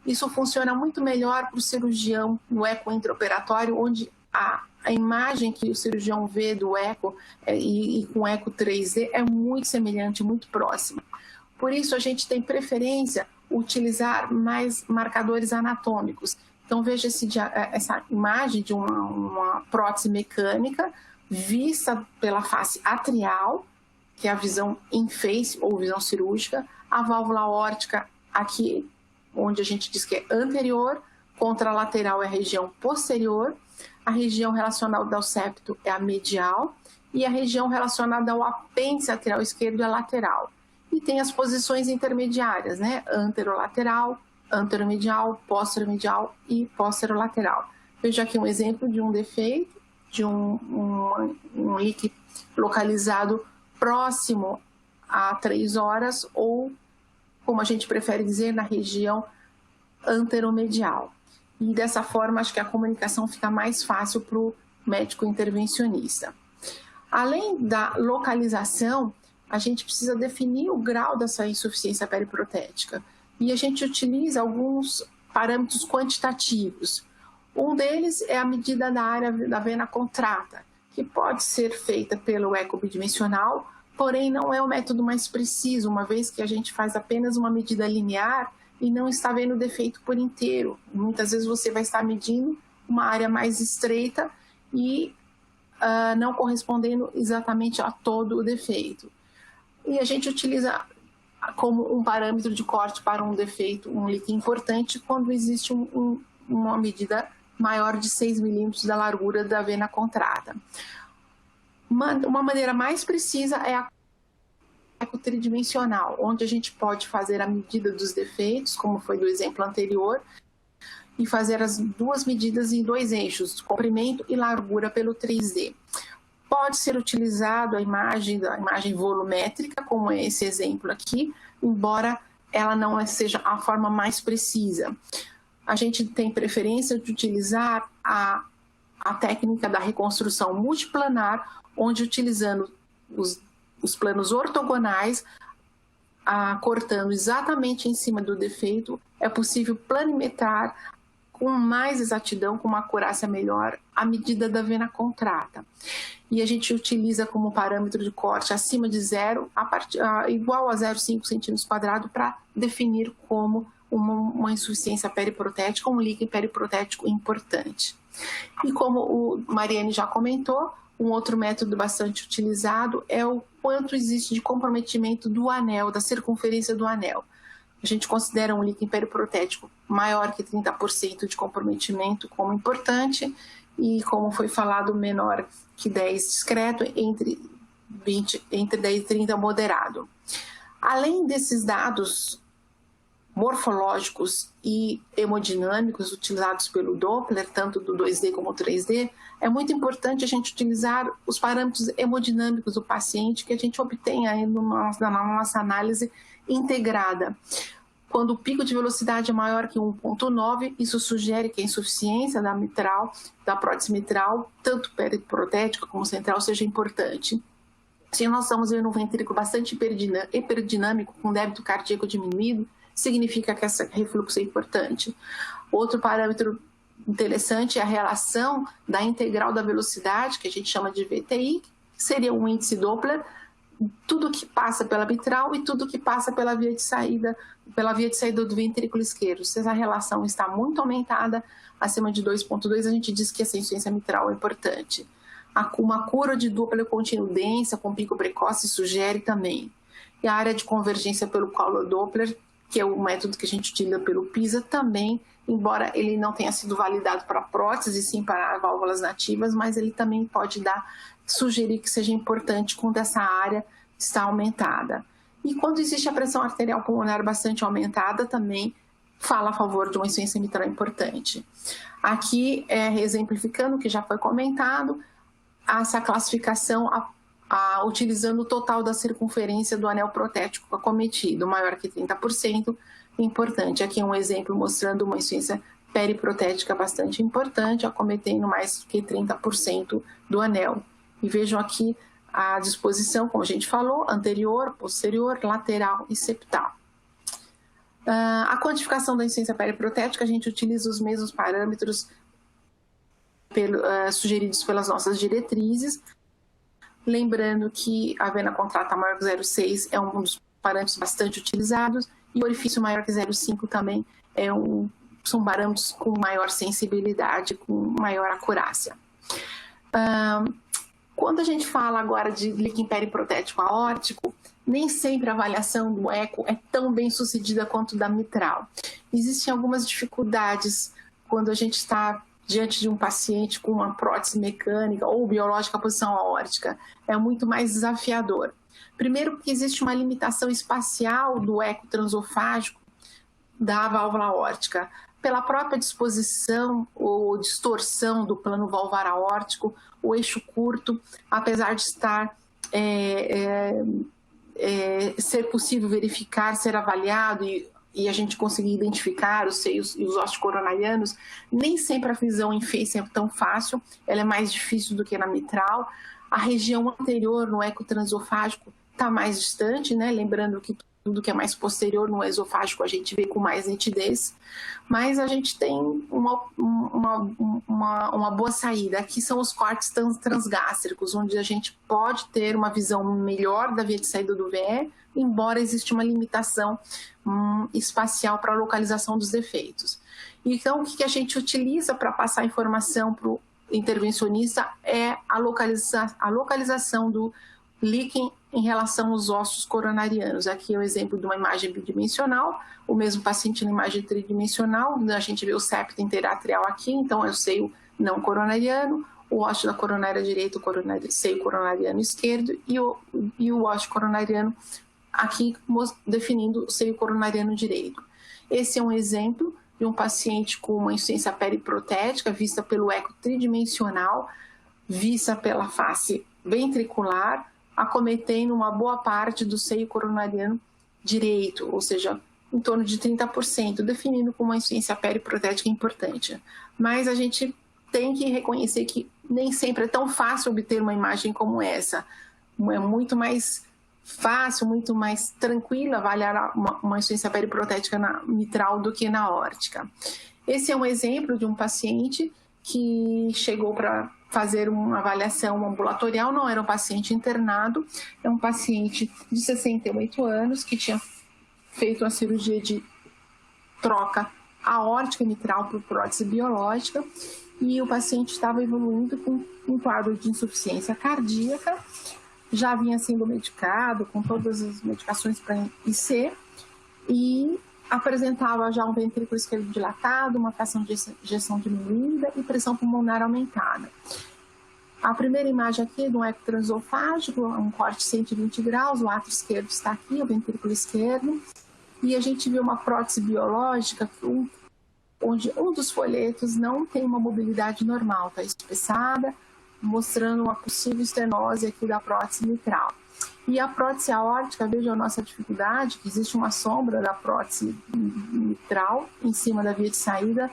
S3: Isso funciona muito melhor para o cirurgião no eco intraoperatório, onde a imagem que o cirurgião vê do eco e com eco 3D é muito semelhante, muito próxima. Por isso, a gente tem preferência utilizar mais marcadores anatômicos. Então, veja essa imagem de uma prótese mecânica vista pela face atrial, que é a visão in face ou visão cirúrgica, a válvula aórtica aqui, onde a gente diz que é anterior, contralateral é a região posterior, a região relacionada ao septo é a medial e a região relacionada ao apêndice lateral esquerdo é lateral. E tem as posições intermediárias, né? Anterolateral, anteromedial, posteromedial e posterolateral. Veja aqui um exemplo de um defeito, de um leak localizado próximo a 3 horas ou, como a gente prefere dizer, na região anteromedial. E dessa forma, acho que a comunicação fica mais fácil para o médico intervencionista. Além da localização, a gente precisa definir o grau dessa insuficiência periprotética. E a gente utiliza alguns parâmetros quantitativos. Um deles é a medida da área da vena contrata, que pode ser feita pelo eco bidimensional, porém não é o método mais preciso, uma vez que a gente faz apenas uma medida linear e não está vendo o defeito por inteiro. Muitas vezes você vai estar medindo uma área mais estreita e não correspondendo exatamente a todo o defeito. E a gente utiliza como um parâmetro de corte para um defeito, um leak importante, quando existe uma medida maior de 6 milímetros da largura da vena contrata. Uma maneira mais precisa é a eco tridimensional, onde a gente pode fazer a medida dos defeitos, como foi do exemplo anterior, e fazer as duas medidas em 2 eixos, comprimento e largura pelo 3D. Pode ser utilizado a imagem volumétrica, como é esse exemplo aqui, embora ela não seja a forma mais precisa. A gente tem preferência de utilizar a técnica da reconstrução multiplanar, onde utilizando os planos ortogonais, cortando exatamente em cima do defeito, é possível planimetrar com mais exatidão, com uma acurácia melhor, a medida da vena contrata. E a gente utiliza como parâmetro de corte acima de 0, igual a 0,5 cm², para definir como uma insuficiência periprotética, um leak periprotético importante. E como o Mariane já comentou, um outro método bastante utilizado é o quanto existe de comprometimento do anel, da circunferência do anel. A gente considera um leak periprotético maior que 30% de comprometimento como importante e, como foi falado, menor que 10 discreto, entre 10 e 30 moderado. Além desses dados morfológicos e hemodinâmicos utilizados pelo Doppler, tanto do 2D como do 3D, é muito importante a gente utilizar os parâmetros hemodinâmicos do paciente que a gente obtém aí na nossa análise integrada. Quando o pico de velocidade é maior que 1,9, isso sugere que a insuficiência da prótese mitral, tanto periprotética como central, seja importante. Se nós estamos vendo um ventrículo bastante hiperdinâmico, com débito cardíaco diminuído, significa que esse refluxo é importante. Outro parâmetro interessante é a relação da integral da velocidade, que a gente chama de VTI, que seria um índice Doppler, tudo que passa pela mitral e tudo que passa pela via de saída do ventrículo esquerdo. Se essa relação está muito aumentada, acima de 2,2, a gente diz que essa insuficiência mitral é importante. Uma curva de Doppler contínuo densa, com pico precoce, sugere também. E a área de convergência pelo colo Doppler, que é o método que a gente utiliza pelo PISA, também, embora ele não tenha sido validado para prótese, sim para válvulas nativas, mas ele também pode sugerir que seja importante quando essa área está aumentada. E quando existe a pressão arterial pulmonar bastante aumentada, também fala a favor de uma insuficiência mitral importante. Aqui, exemplificando o que já foi comentado, essa classificação utilizando o total da circunferência do anel protético acometido, maior que 30%, importante. Aqui um exemplo mostrando uma insuficiência periprotética bastante importante, acometendo mais que 30% do anel. E vejam aqui a disposição, como a gente falou, anterior, posterior, lateral e septal. A quantificação da insuficiência periprotética, a gente utiliza os mesmos parâmetros sugeridos pelas nossas diretrizes, lembrando que a vena contrata maior que 0,6 é um dos parâmetros bastante utilizados, e o orifício maior que 0,5 também são parâmetros com maior sensibilidade, com maior acurácia. Quando a gente fala agora de leak periprotético aórtico, nem sempre a avaliação do eco é tão bem sucedida quanto da mitral. Existem algumas dificuldades quando a gente está diante de um paciente com uma prótese mecânica ou biológica à posição aórtica, é muito mais desafiador. Primeiro, porque existe uma limitação espacial do eco transofágico da válvula aórtica, pela própria disposição ou distorção do plano valvar aórtico, o eixo curto, apesar de estar ser possível verificar, ser avaliado e a gente conseguir identificar os seios e os ossos coronarianos, nem sempre a visão em face é tão fácil, ela é mais difícil do que na mitral. A região anterior no eco transofágico está mais distante, né? Lembrando que tudo que é mais posterior no esofágico a gente vê com mais nitidez, mas a gente tem uma boa saída. Aqui são os cortes transgástricos, onde a gente pode ter uma visão melhor da via de saída do VE, embora exista uma limitação espacial para a localização dos defeitos. Então, o que a gente utiliza para passar informação para o intervencionista é a localização do líquen em relação aos ossos coronarianos. Aqui é o exemplo de uma imagem bidimensional, o mesmo paciente na imagem tridimensional, a gente vê o septo interatrial aqui, então é o seio não coronariano, o osso da coronária direita, o seio coronariano esquerdo e o osso coronariano aqui definindo o seio coronariano direito. Esse é um exemplo de um paciente com uma insuficiência periprotética vista pelo eco tridimensional, vista pela face ventricular, acometendo uma boa parte do seio coronariano direito, ou seja, em torno de 30%, definindo como uma insuficiência periprotética importante. Mas a gente tem que reconhecer que nem sempre é tão fácil obter uma imagem como essa. É muito mais fácil, muito mais tranquilo avaliar uma insuficiência periprotética na mitral do que na aórtica. Esse é um exemplo de um paciente que chegou para fazer uma avaliação ambulatorial, não era um paciente internado, é um paciente de 68 anos que tinha feito uma cirurgia de troca aórtica mitral por prótese biológica e o paciente estava evoluindo com um quadro de insuficiência cardíaca, já vinha sendo medicado com todas as medicações para IC e apresentava já um ventrículo esquerdo dilatado, uma fração de ejeção diminuída e pressão pulmonar aumentada. A primeira imagem aqui é de um eco transofágico, um corte de 120 graus, o átrio esquerdo está aqui, o ventrículo esquerdo, e a gente vê uma prótese biológica onde um dos folhetos não tem uma mobilidade normal, está espessada, mostrando uma possível estenose aqui da prótese mitral. E a prótese aórtica, veja a nossa dificuldade, que existe uma sombra da prótese mitral em cima da via de saída,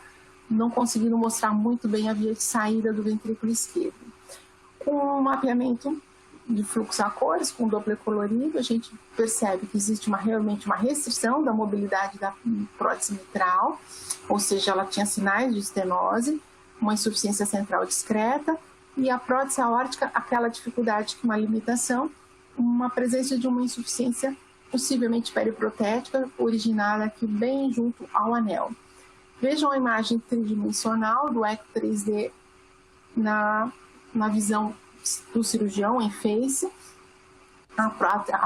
S3: não conseguindo mostrar muito bem a via de saída do ventrículo esquerdo. Com um mapeamento de fluxo a cores, com Doppler colorido, a gente percebe que existe realmente uma restrição da mobilidade da prótese mitral, ou seja, ela tinha sinais de estenose, uma insuficiência central discreta, e a prótese aórtica, aquela dificuldade que uma limitação, uma presença de uma insuficiência possivelmente periprotética, originada aqui bem junto ao anel. Vejam a imagem tridimensional do eco 3D na visão do cirurgião em face. A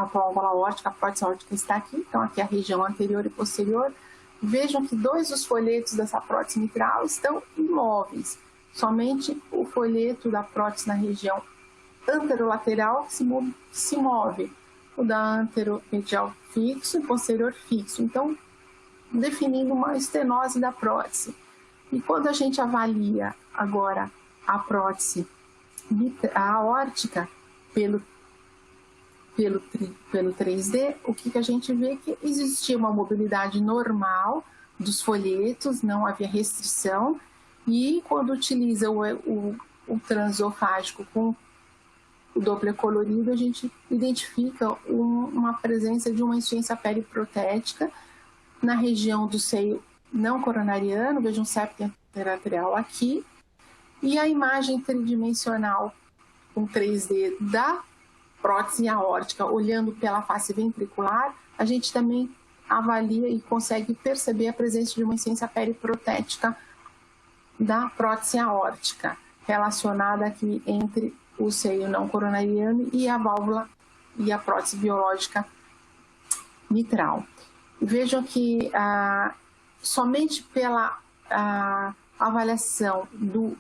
S3: válvula aórtica, a prótese aórtica está aqui, então aqui a região anterior e posterior. Vejam que dois dos folhetos dessa prótese mitral estão imóveis. Somente o folheto da prótese na região anterolateral se move, o da anteromedial fixo e posterior fixo, então definindo uma estenose da prótese. E quando a gente avalia agora a prótese aórtica pelo 3D, o que a gente vê? Que existia uma mobilidade normal dos folhetos, não havia restrição, e quando utiliza o transofágico com o Doppler colorido, a gente identifica uma presença de uma insuficiência periprotética na região do seio não coronariano, veja um septo interatrial aqui, e a imagem tridimensional com 3D da prótese aórtica, olhando pela face ventricular, a gente também avalia e consegue perceber a presença de uma insuficiência periprotética da prótese aórtica, relacionada aqui entre o seio não coronariano e a válvula e a prótese biológica mitral. Vejam que somente pela avaliação do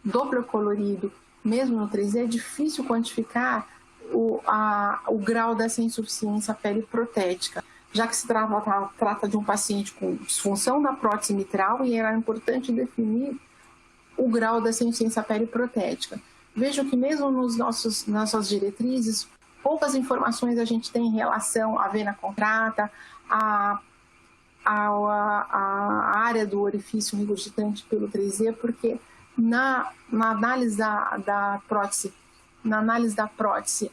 S3: Doppler colorido, mesmo no 3D, é difícil quantificar o grau dessa insuficiência periprotética, já que se trata de um paciente com disfunção da prótese mitral e era importante definir o grau dessa insuficiência periprotética. Vejo que mesmo nossas diretrizes, poucas informações a gente tem em relação à vena contrata, a área do orifício regurgitante pelo 3D, porque na análise da prótese,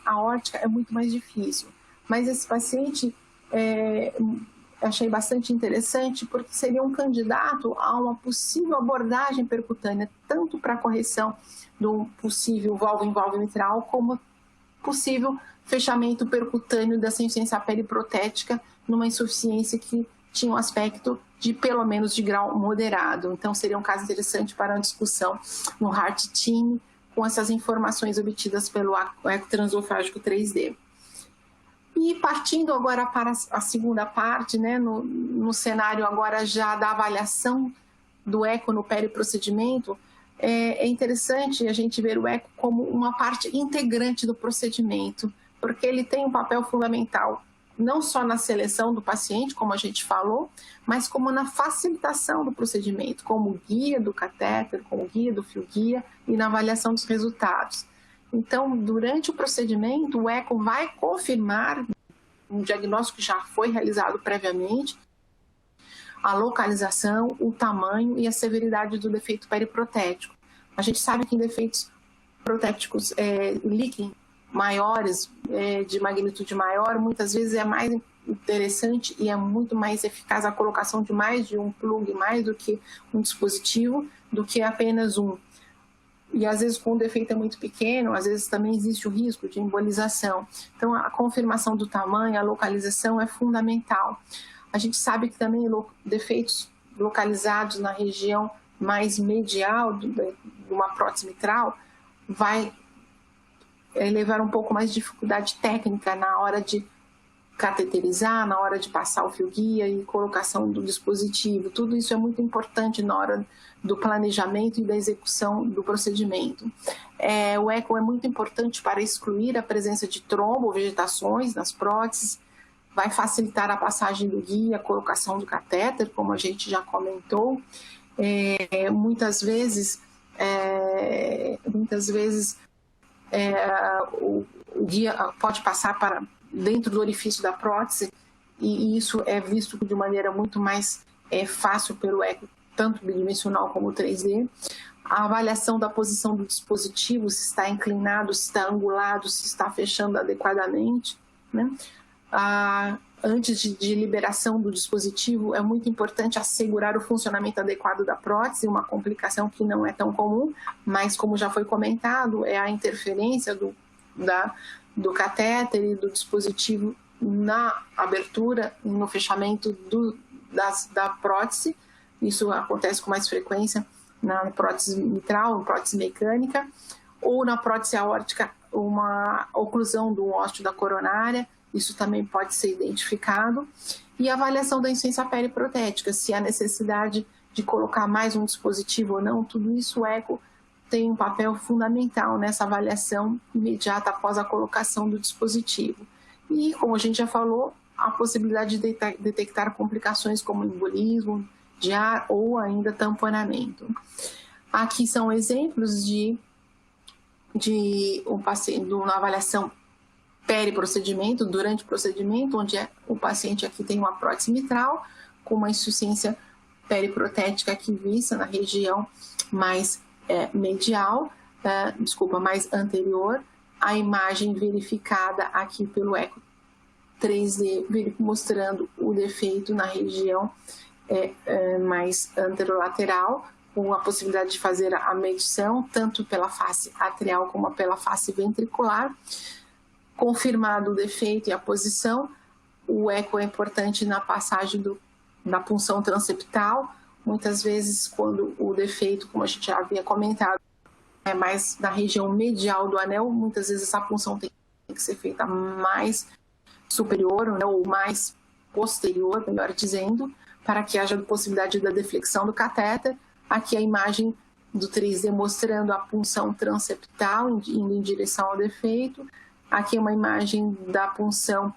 S3: aórtica é muito mais difícil. Mas esse paciente achei bastante interessante, porque seria um candidato a uma possível abordagem percutânea, tanto para a correção do possível válvula mitral, como possível fechamento percutâneo dessa insuficiência periprotética numa insuficiência que tinha um aspecto de pelo menos de grau moderado. Então seria um caso interessante para uma discussão no Heart Team com essas informações obtidas pelo eco transofágico 3D. E partindo agora para a segunda parte, né, no cenário agora já da avaliação do eco no periprocedimento, é interessante a gente ver o eco como uma parte integrante do procedimento, porque ele tem um papel fundamental, não só na seleção do paciente, como a gente falou, mas como na facilitação do procedimento, como guia do catéter, como guia do fio-guia e na avaliação dos resultados. Então, durante o procedimento, o eco vai confirmar um diagnóstico que já foi realizado previamente, a localização, o tamanho e a severidade do defeito periprotético. A gente sabe que em defeitos protéticos leaking maiores, de magnitude maior, muitas vezes é mais interessante e é muito mais eficaz a colocação de mais de um plug, mais do que um dispositivo, do que apenas um. E às vezes, quando o defeito é muito pequeno, às vezes também existe o risco de embolização. Então, a confirmação do tamanho, a localização é fundamental. A gente sabe que também defeitos localizados na região mais medial de uma prótese mitral vai levar um pouco mais de dificuldade técnica na hora de cateterizar, na hora de passar o fio-guia e colocação do dispositivo. Tudo isso é muito importante na hora do planejamento e da execução do procedimento. O eco é muito importante para excluir a presença de trombo, vegetações nas próteses, vai facilitar a passagem do guia, a colocação do catéter, como a gente já comentou. Muitas vezes o guia pode passar para dentro do orifício da prótese e isso é visto de maneira muito mais fácil pelo eco, tanto bidimensional como 3D. A avaliação da posição do dispositivo, se está inclinado, se está angulado, se está fechando adequadamente, né? Antes de liberação do dispositivo, é muito importante assegurar o funcionamento adequado da prótese, uma complicação que não é tão comum, mas como já foi comentado, é a interferência do catéter e do dispositivo na abertura e no fechamento da prótese. Isso acontece com mais frequência na prótese mitral, na prótese mecânica, ou na prótese aórtica, uma oclusão do ósseo da coronária. Isso também pode ser identificado. E a avaliação da insuficiência periprotética, se há necessidade de colocar mais um dispositivo ou não, tudo isso o eco tem um papel fundamental nessa avaliação imediata após a colocação do dispositivo. E, como a gente já falou, a possibilidade de detectar complicações como embolismo de ar ou ainda tamponamento. Aqui são exemplos de um paciente, de uma avaliação periprocedimento, durante o procedimento, onde o paciente aqui tem uma prótese mitral com uma insuficiência periprotética aqui vista na região mais medial, mais anterior, a imagem verificada aqui pelo eco 3D, mostrando o defeito na região mais anterolateral, com a possibilidade de fazer a medição, tanto pela face atrial como pela face ventricular. Confirmado o defeito e a posição, o eco é importante na passagem da punção transeptal. Muitas vezes, quando o defeito, como a gente já havia comentado, é mais na região medial do anel, muitas vezes essa punção tem que ser feita mais superior, né, ou mais posterior, melhor dizendo, para que haja a possibilidade da deflexão do catéter, Aqui a imagem do 3D mostrando a punção transeptal indo em direção ao defeito. Aqui uma imagem da punção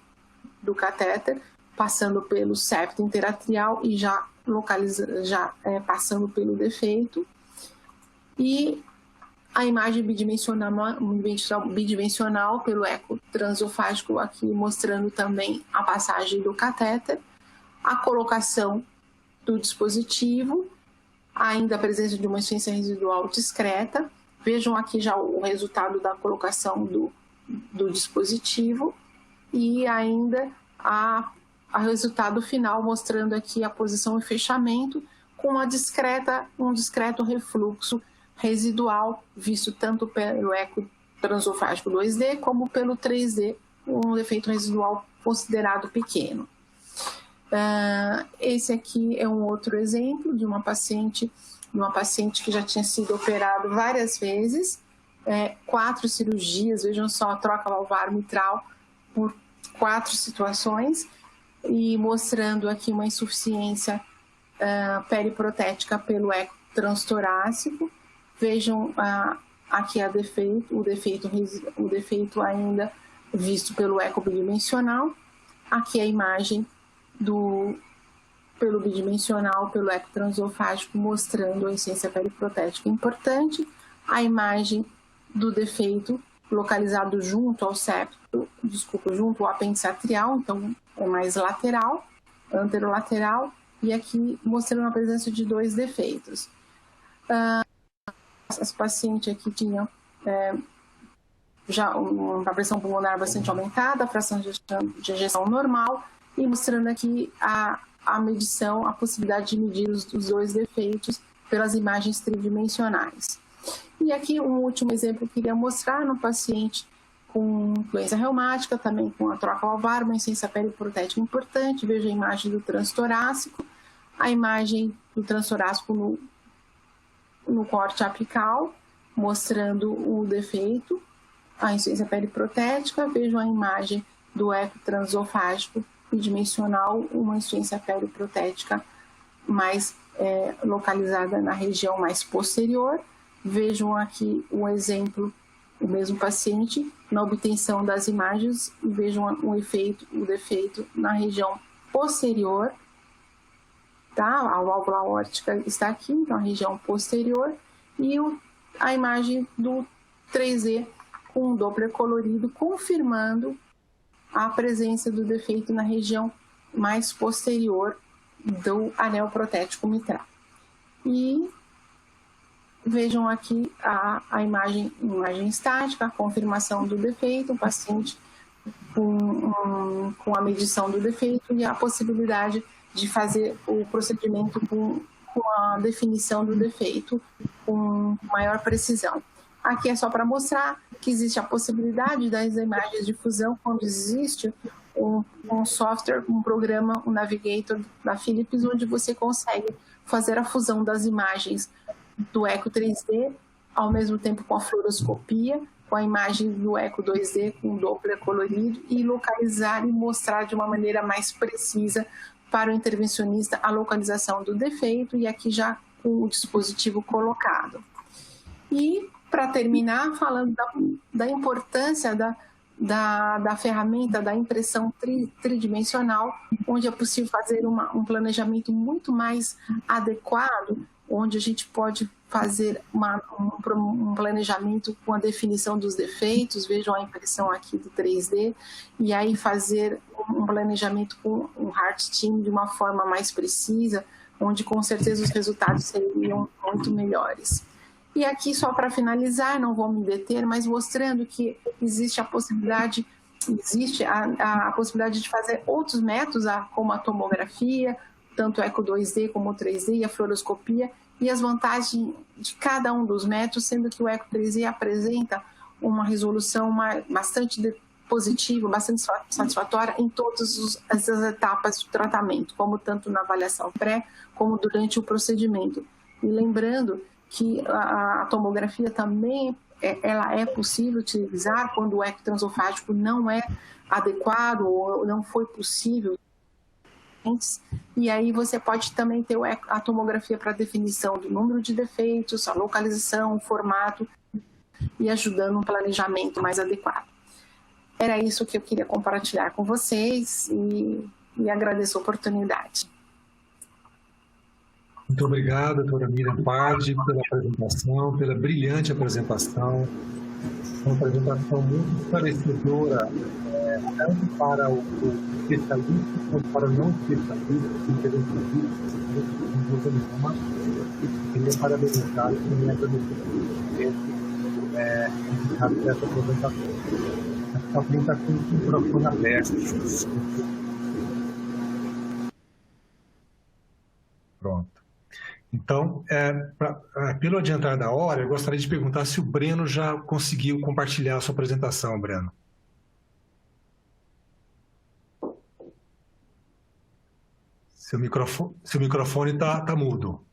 S3: do catéter passando pelo septo interatrial e já passando pelo defeito. E a imagem bidimensional pelo eco transesofágico aqui mostrando também a passagem do catéter, a colocação do dispositivo, ainda a presença de uma insuficiência residual discreta. Vejam aqui já o resultado da colocação do dispositivo e ainda a resultado final mostrando aqui a posição e fechamento com um discreto refluxo residual visto tanto pelo eco transesofágico 2D como pelo 3D, um efeito residual considerado pequeno. Esse aqui é um outro exemplo de uma paciente que já tinha sido operado várias vezes, 4 cirurgias, vejam só, a troca valvar mitral por 4 situações, e mostrando aqui uma insuficiência periprotética pelo eco transtorácico. Vejam aqui o defeito ainda visto pelo eco bidimensional. Aqui a imagem pelo bidimensional, pelo eco transesofágico, mostrando a insuficiência periprotética importante. A imagem do defeito localizado junto ao septo, junto ao apêndice atrial, então é mais lateral, anterolateral, e aqui mostrando a presença de 2 defeitos. As pacientes aqui tinham já uma pressão pulmonar bastante aumentada, a fração de ejeção normal, e mostrando aqui a medição, a possibilidade de medir os 2 defeitos pelas imagens tridimensionais. E aqui um último exemplo que eu queria mostrar no paciente com doença reumática, também com a troca valvar, uma insuficiência periprotética importante. Veja a imagem do transtorácico, a imagem do transtorácico no corte apical, mostrando o defeito, a insuficiência periprotética. Vejam a imagem do eco transesofágico bidimensional, uma insuficiência periprotética mais localizada na região mais posterior. Vejam aqui um exemplo, o mesmo paciente, na obtenção das imagens, e vejam o defeito na região posterior, tá? A válvula aórtica está aqui, então a região posterior, e a imagem do 3D com um Doppler colorido, confirmando a presença do defeito na região mais posterior do anel protético mitral. E vejam aqui a imagem estática, a confirmação do defeito, o paciente com a medição do defeito e a possibilidade de fazer o procedimento com a definição do defeito com maior precisão. Aqui é só para mostrar que existe a possibilidade das imagens de fusão quando existe um software, um programa, um navigator da Philips, onde você consegue fazer a fusão das imagens do eco 3D, ao mesmo tempo com a fluoroscopia, com a imagem do eco 2D com o Doppler colorido, e localizar e mostrar de uma maneira mais precisa para o intervencionista a localização do defeito, e aqui já com o dispositivo colocado. E, para terminar, falando da importância da ferramenta da impressão tridimensional, onde é possível fazer um planejamento muito mais adequado, onde a gente pode fazer um planejamento com a definição dos defeitos. Vejam a impressão aqui do 3D, e aí fazer um planejamento com um Heart Team de uma forma mais precisa, onde com certeza os resultados seriam muito melhores. E aqui, só para finalizar, não vou me deter, mas mostrando que existe a possibilidade de fazer outros métodos, como a tomografia, tanto o eco 2D como o 3D e a fluoroscopia, e as vantagens de cada um dos métodos, sendo que o eco 3D apresenta uma resolução bastante positiva, bastante satisfatória em todas essas etapas do tratamento, como tanto na avaliação pré, como durante o procedimento. E lembrando que a tomografia também ela é possível utilizar quando o eco transesofágico não é adequado ou não foi possível e aí você pode também ter a tomografia para definição do número de defeitos, a localização, o formato, e ajudando um planejamento mais adequado. Era isso que eu queria compartilhar com vocês e agradeço a oportunidade.
S4: Muito obrigado, doutora Miriam Pardi, pela apresentação, pela brilhante apresentação. Uma apresentação muito esclarecedora, tanto para o especialista quanto para o não especialista, e queria parabenizar e também agradecer essa apresentação. Essa apresentação com o microfone aberto. Pronto. Então, pelo adiantar da hora, eu gostaria de perguntar se o Breno já conseguiu compartilhar a sua apresentação, Breno. Seu microfone está mudo.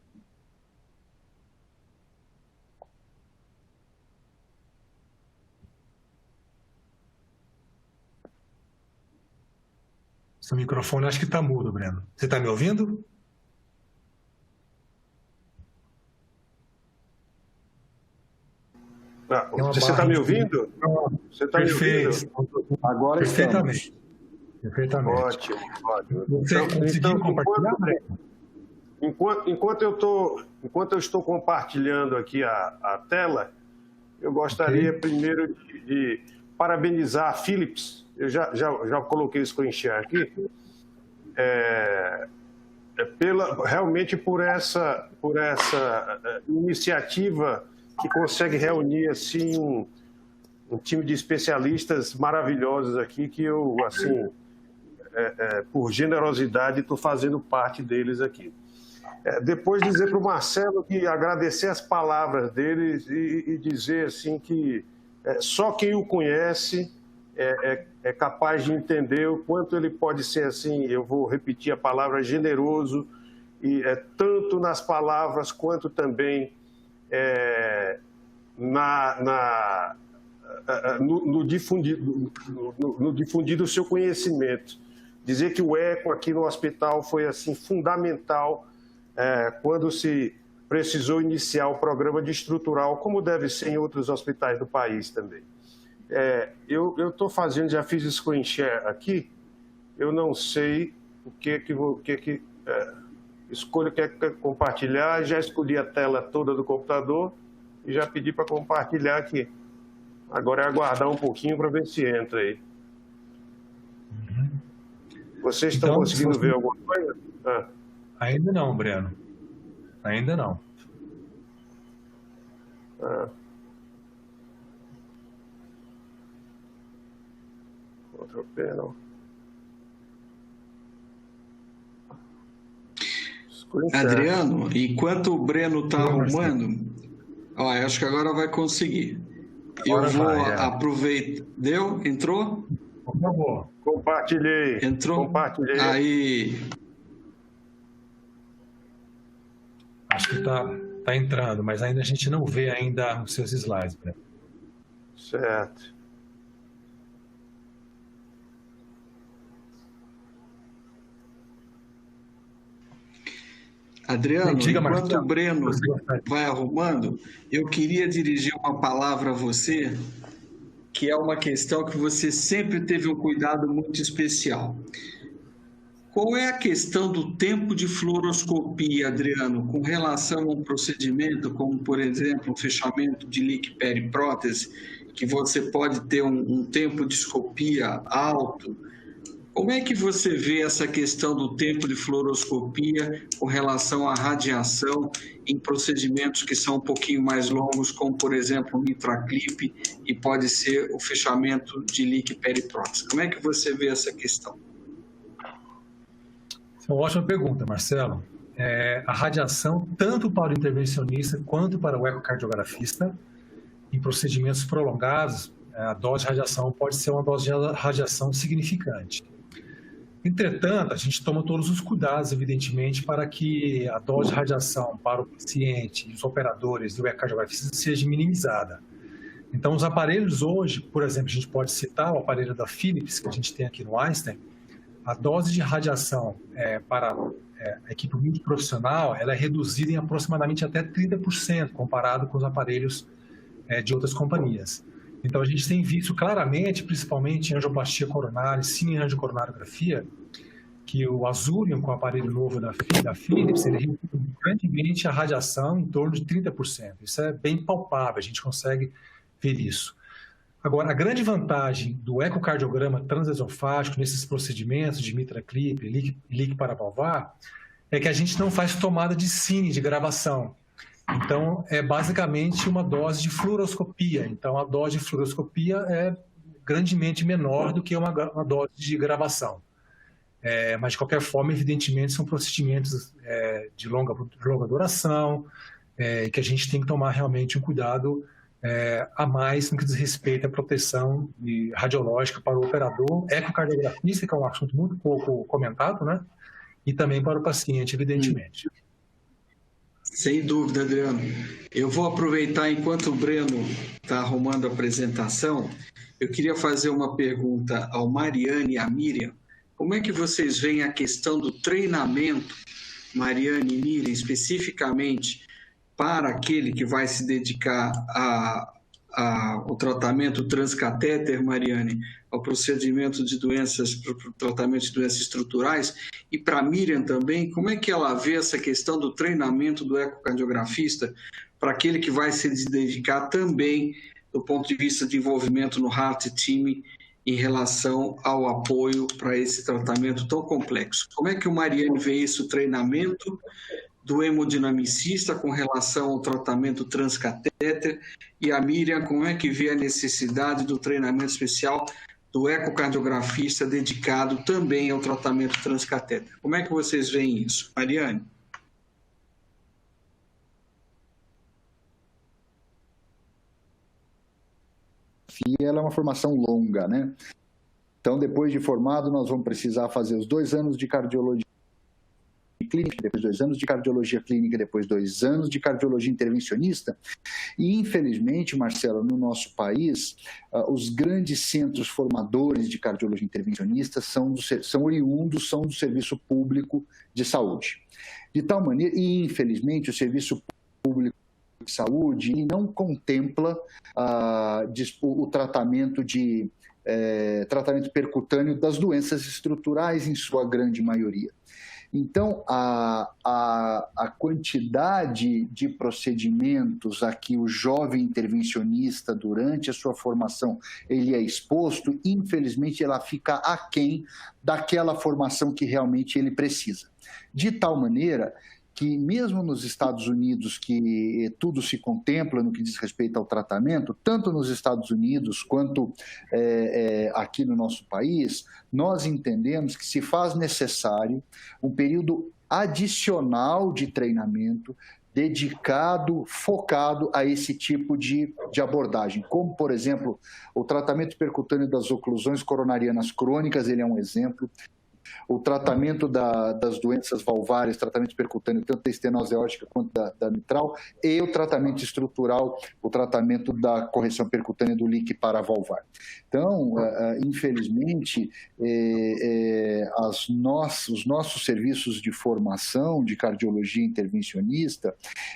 S4: Seu microfone acho que está mudo, Breno. Você está me ouvindo?
S5: Você está me ouvindo? Você está me ouvindo?
S1: Agora
S4: perfeitamente. Perfeitamente.
S5: Ótimo, ótimo.
S4: Você conseguiu compartilhar, Breno?
S5: Enquanto eu estou compartilhando aqui a tela, eu gostaria primeiro de parabenizar a Philips. Eu já coloquei o screen share aqui. Realmente por essa iniciativa que consegue reunir assim um time de especialistas maravilhosos aqui, que eu, assim, por generosidade, estou fazendo parte deles aqui. Depois dizer para o Marcelo que agradecer as palavras dele e dizer assim que só quem o conhece é capaz de entender o quanto ele pode ser assim, eu vou repetir a palavra, generoso, e tanto nas palavras quanto também no difundir o seu conhecimento. Dizer que o eco aqui no hospital foi assim fundamental quando se precisou iniciar o programa de estrutural, como deve ser em outros hospitais do país também. Eu estou fazendo, já fiz screen share aqui, eu não sei o que escolho, quer compartilhar, já escolhi a tela toda do computador e já pedi para compartilhar aqui. Agora é aguardar um pouquinho para ver se entra aí. Vocês estão conseguindo ver alguma coisa?
S4: Ainda não, Breno. Ainda não.
S5: Outro panel.
S6: Adriano, enquanto o Breno está arrumando, acho que agora vai conseguir. Eu vou aproveitar. Deu? Entrou?
S4: Por favor.
S5: Compartilhei.
S6: Entrou?
S5: Compartilhei.
S6: Aí.
S4: Acho que tá entrando, mas ainda a gente não vê ainda os seus slides, Breno.
S5: Certo.
S6: Adriano, enquanto o Breno vai arrumando, eu queria dirigir uma palavra a você, que é uma questão que você sempre teve um cuidado muito especial. Qual é a questão do tempo de fluoroscopia, Adriano, com relação a um procedimento como, por exemplo, o fechamento de leak periprótese, que você pode ter um tempo de escopia alto? Como é que você vê essa questão do tempo de fluoroscopia com relação à radiação em procedimentos que são um pouquinho mais longos, como, por exemplo, o mitraclip e pode ser o fechamento de leak periprótese? Como é que você vê essa questão?
S4: É uma ótima pergunta, Marcelo. A radiação, tanto para o intervencionista quanto para o ecocardiografista, em procedimentos prolongados, a dose de radiação pode ser uma dose de radiação significante. Entretanto, a gente toma todos os cuidados, evidentemente, para que a dose de radiação para o paciente, os operadores e o ecocardiografista seja minimizada. Então, os aparelhos hoje, por exemplo, a gente pode citar o aparelho da Philips, que a gente tem aqui no Einstein. a dose de radiação para a equipe multiprofissional, ela é reduzida em aproximadamente até 30% comparado com os aparelhos de outras companhias. Então, a gente tem visto claramente, principalmente em angioplastia coronária, sim, em angiocoronariografia, que o Azurion, com o aparelho novo da Philips, ele reduz grandemente a radiação em torno de 30%. Isso é bem palpável, a gente consegue ver isso. Agora, a grande vantagem do ecocardiograma transesofágico nesses procedimentos de MitraClip e leak paravalvar é que a gente não faz tomada de cine, de gravação. Então, é basicamente uma dose de fluoroscopia. Então, a dose de fluoroscopia é grandemente menor do que uma dose de gravação. Mas, de qualquer forma, evidentemente, são procedimentos de longa duração, que a gente tem que tomar realmente um cuidado a mais no que diz respeito à proteção radiológica para o operador, ecocardiografista, que é um assunto muito pouco comentado, né? E também para o paciente, evidentemente.
S6: Sem dúvida, Adriano. Eu vou aproveitar enquanto o Breno está arrumando a apresentação, eu queria fazer uma pergunta ao Mariane e à Miriam. Como é que vocês veem a questão do treinamento, Mariane e Miriam, especificamente para aquele que vai se dedicar ao tratamento transcatéter, Mariane, ao procedimento de doenças, para o tratamento de doenças estruturais, e para a Miriam também, como é que ela vê essa questão do treinamento do ecocardiografista para aquele que vai se dedicar também do ponto de vista de envolvimento no Heart Team em relação ao apoio para esse tratamento tão complexo? Como é que o Mariane vê isso, o treinamento do hemodinamicista com relação ao tratamento transcatéter, e a Miriam, como é que vê a necessidade do treinamento especial do ecocardiografista dedicado também ao tratamento transcatéter? Como é que vocês veem isso? Mariane?
S1: Ela é uma formação longa, né? Então, depois de formado, nós vamos precisar fazer os 2 anos de cardiologia clínica, depois 2 anos de cardiologia clínica, depois 2 anos de cardiologia intervencionista. E, infelizmente, Marcelo, no nosso país, os grandes centros formadores de cardiologia intervencionista são oriundos do serviço público de saúde. De tal maneira, e, infelizmente, o serviço público de saúde ele não contempla o tratamento tratamento percutâneo das doenças estruturais, em sua grande maioria. Então, a quantidade de procedimentos a que o jovem intervencionista, durante a sua formação, ele é exposto, infelizmente, ela fica aquém daquela formação que realmente ele precisa. De tal maneira que, mesmo nos Estados Unidos, que tudo se contempla no que diz respeito ao tratamento, tanto nos Estados Unidos quanto aqui no nosso país, nós entendemos que se faz necessário um período adicional de treinamento dedicado, focado a esse tipo de abordagem, como, por exemplo, o tratamento percutâneo das oclusões coronarianas crônicas, ele é um exemplo. O tratamento das doenças valvárias, tratamento percutâneo, tanto da estenose aórtica quanto da mitral, e o tratamento estrutural, o tratamento da correção percutânea do leak paravalvar. Então, infelizmente, os nossos serviços de formação de cardiologia intervencionista,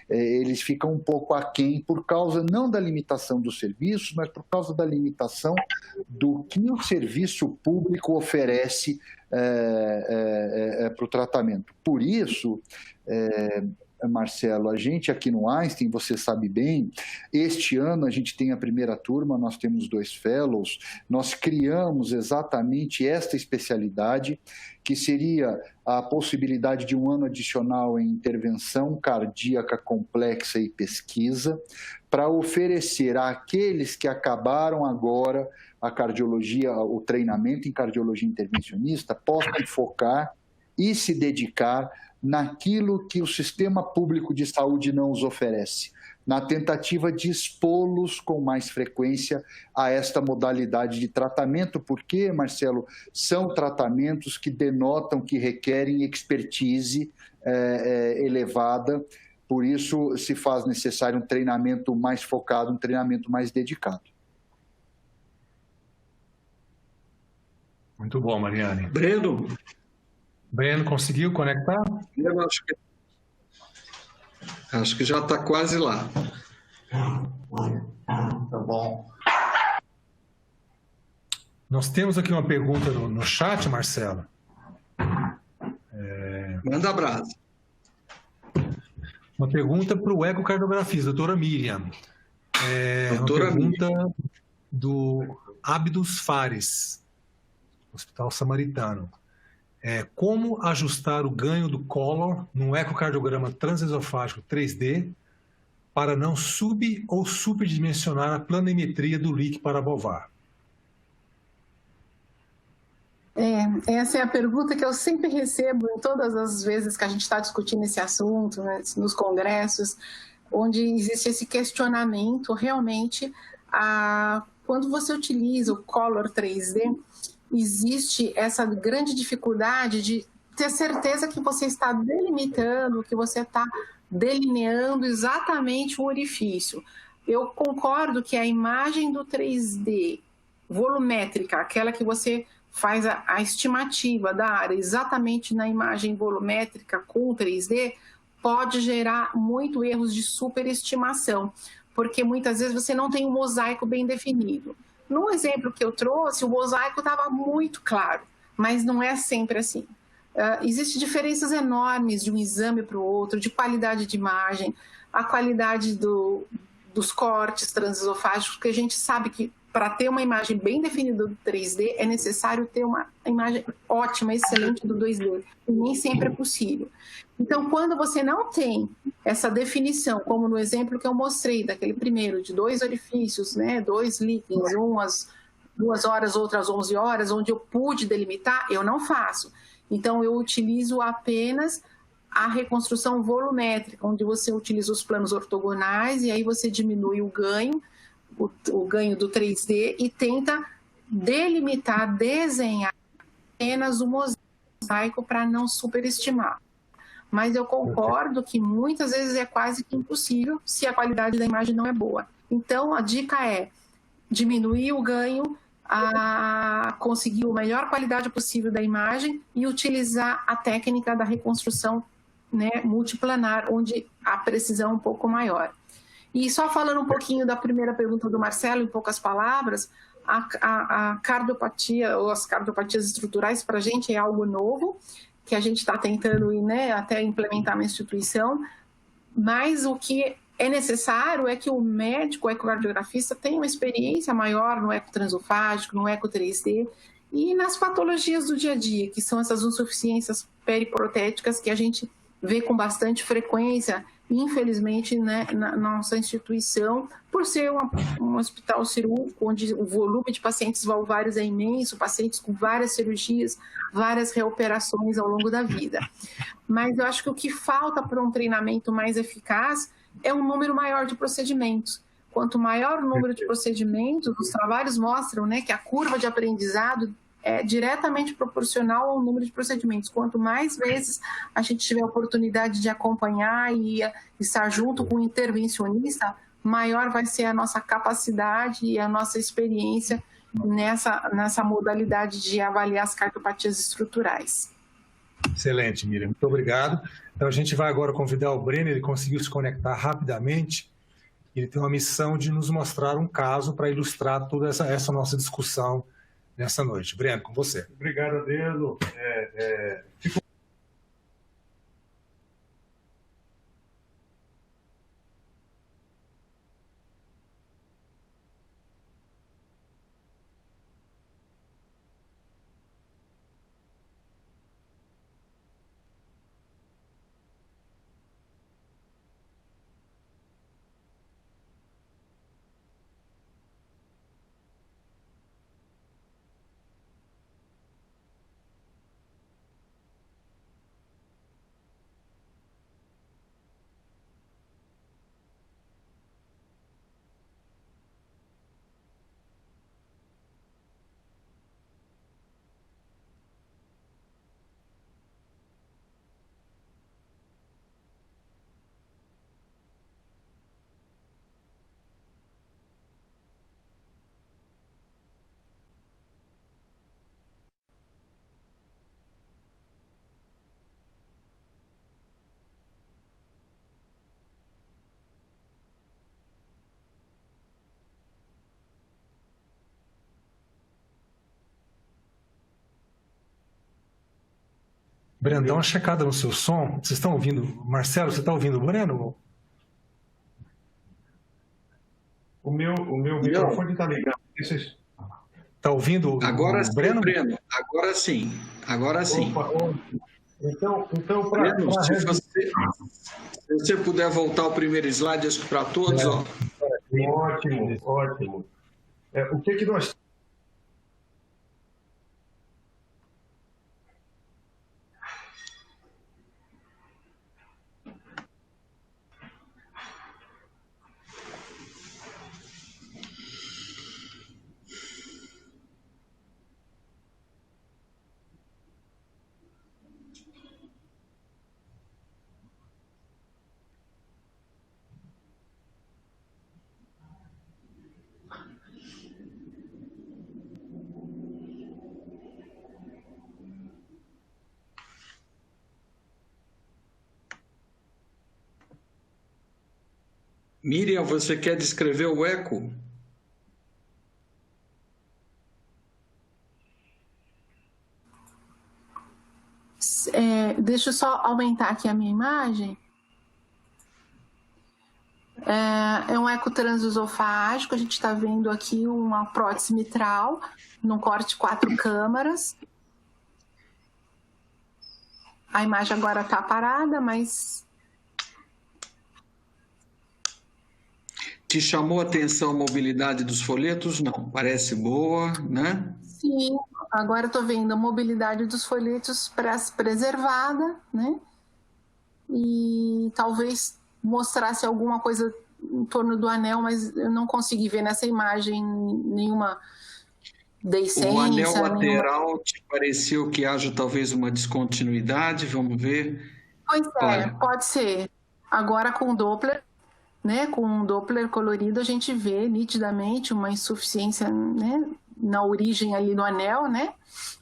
S1: eles ficam um pouco aquém por causa não da limitação dos serviços, mas por causa da limitação do que o serviço público oferece para o tratamento. Por isso, Marcelo, a gente aqui no Einstein, você sabe bem, este ano a gente tem a primeira turma, nós temos 2 fellows, nós criamos exatamente esta especialidade, que seria a possibilidade de um ano adicional em intervenção cardíaca complexa e pesquisa, para oferecer àqueles que acabaram agora a cardiologia, o treinamento em cardiologia intervencionista, possam focar e se dedicar naquilo que o sistema público de saúde não os oferece, na tentativa de expô-los com mais frequência a esta modalidade de tratamento, porque, Marcelo, são tratamentos que denotam, que requerem expertise elevada, por isso se faz necessário um treinamento mais focado, um treinamento mais dedicado.
S4: Muito bom, Mariane.
S6: Breno,
S4: conseguiu conectar?
S6: Eu acho que já está quase lá.
S1: Tá bom.
S4: Nós temos aqui uma pergunta no chat, Marcelo.
S6: Manda abraço.
S4: Uma pergunta para o ecocardiografista, doutora Miriam.
S6: Doutora
S4: uma pergunta do Abdus Fares, Hospital Samaritano. Como ajustar o ganho do Collor num ecocardiograma transesofágico 3D para não sub- ou superdimensionar a planimetria do leak paravalvar?
S3: Essa é a pergunta que eu sempre recebo em todas as vezes que a gente está discutindo esse assunto, né, nos congressos, onde existe esse questionamento. Realmente, quando você utiliza o Collor 3D, existe essa grande dificuldade de ter certeza que você está delimitando, que você está delineando exatamente o orifício. Eu concordo que a imagem do 3D volumétrica, aquela que você faz a estimativa da área exatamente na imagem volumétrica com 3D, pode gerar muito erros de superestimação, porque muitas vezes você não tem um mosaico bem definido. No exemplo que eu trouxe, o mosaico estava muito claro, mas não é sempre assim. Existem diferenças enormes de um exame para o outro, de qualidade de imagem, a qualidade dos cortes transesofágicos, porque a gente sabe que para ter uma imagem bem definida do 3D, é necessário ter uma imagem ótima, excelente do 2D, e nem sempre é possível. Então, quando você não tem essa definição, como no exemplo que eu mostrei, daquele primeiro, de 2 orifícios, né, 2 líquens, um às 2 horas, outro às 11 horas, onde eu pude delimitar, eu não faço. Então, eu utilizo apenas a reconstrução volumétrica, onde você utiliza os planos ortogonais e aí você diminui o ganho do 3D e tenta delimitar, desenhar apenas o mosaico para não superestimar. Mas eu concordo que muitas vezes é quase que impossível se a qualidade da imagem não é boa. Então, a dica é diminuir o ganho, conseguir a melhor qualidade possível da imagem e utilizar a técnica da reconstrução, né, multiplanar, onde a precisão é um pouco maior. E só falando um pouquinho da primeira pergunta do Marcelo, em poucas palavras, a cardiopatia ou as cardiopatias estruturais para a gente é algo novo, que a gente está tentando ir, né, até implementar na instituição, mas o que é necessário é que o médico, o ecocardiografista, tenha uma experiência maior no eco transesofágico, no eco 3D e nas patologias do dia a dia, que são essas insuficiências periprotéticas que a gente vê com bastante frequência, infelizmente, né, na nossa instituição, por ser um hospital cirúrgico, onde o volume de pacientes valvários é imenso, pacientes com várias cirurgias, várias reoperações ao longo da vida. Mas eu acho que o que falta para um treinamento mais eficaz é um número maior de procedimentos. Quanto maior o número de procedimentos, os trabalhos mostram, né, que a curva de aprendizado é diretamente proporcional ao número de procedimentos. Quanto mais vezes a gente tiver a oportunidade de acompanhar e estar junto com o intervencionista, maior vai ser a nossa capacidade e a nossa experiência nessa modalidade de avaliar as cardiopatias estruturais.
S4: Excelente, Miriam. Muito obrigado. Então, a gente vai agora convidar o Breno, ele conseguiu se conectar rapidamente. Ele tem uma missão de nos mostrar um caso para ilustrar toda essa nossa discussão nessa noite. Breno, com você.
S5: Obrigado, Adelo.
S4: Breno, dá uma checada no seu som. Vocês estão ouvindo? Marcelo, você está ouvindo o Breno?
S5: O meu microfone está ligado.
S4: Está ouvindo
S6: Agora sim,
S4: Breno?
S6: Breno. Agora sim. Agora sim.
S5: Opa. Então
S6: Breno, se você puder voltar ao primeiro slide, acho que para todos, ó.
S5: Ótimo. O que nós...
S6: Miriam, você quer descrever o eco?
S3: Deixa eu só aumentar aqui a minha imagem. É um eco transesofágico, a gente está vendo aqui uma prótese mitral, num corte 4 câmaras. A imagem agora está parada, mas...
S6: Te chamou a atenção a mobilidade dos folhetos? Não, parece boa, né?
S3: Sim, agora estou vendo a mobilidade dos folhetos preservada, né? E talvez mostrasse alguma coisa em torno do anel, mas eu não consegui ver nessa imagem nenhuma deiscência.
S6: O anel lateral te pareceu que haja talvez uma descontinuidade? Vamos ver.
S3: Pois é, pode ser. Agora com o Doppler, né, com um Doppler colorido, a gente vê nitidamente uma insuficiência, né, na origem ali no anel, né,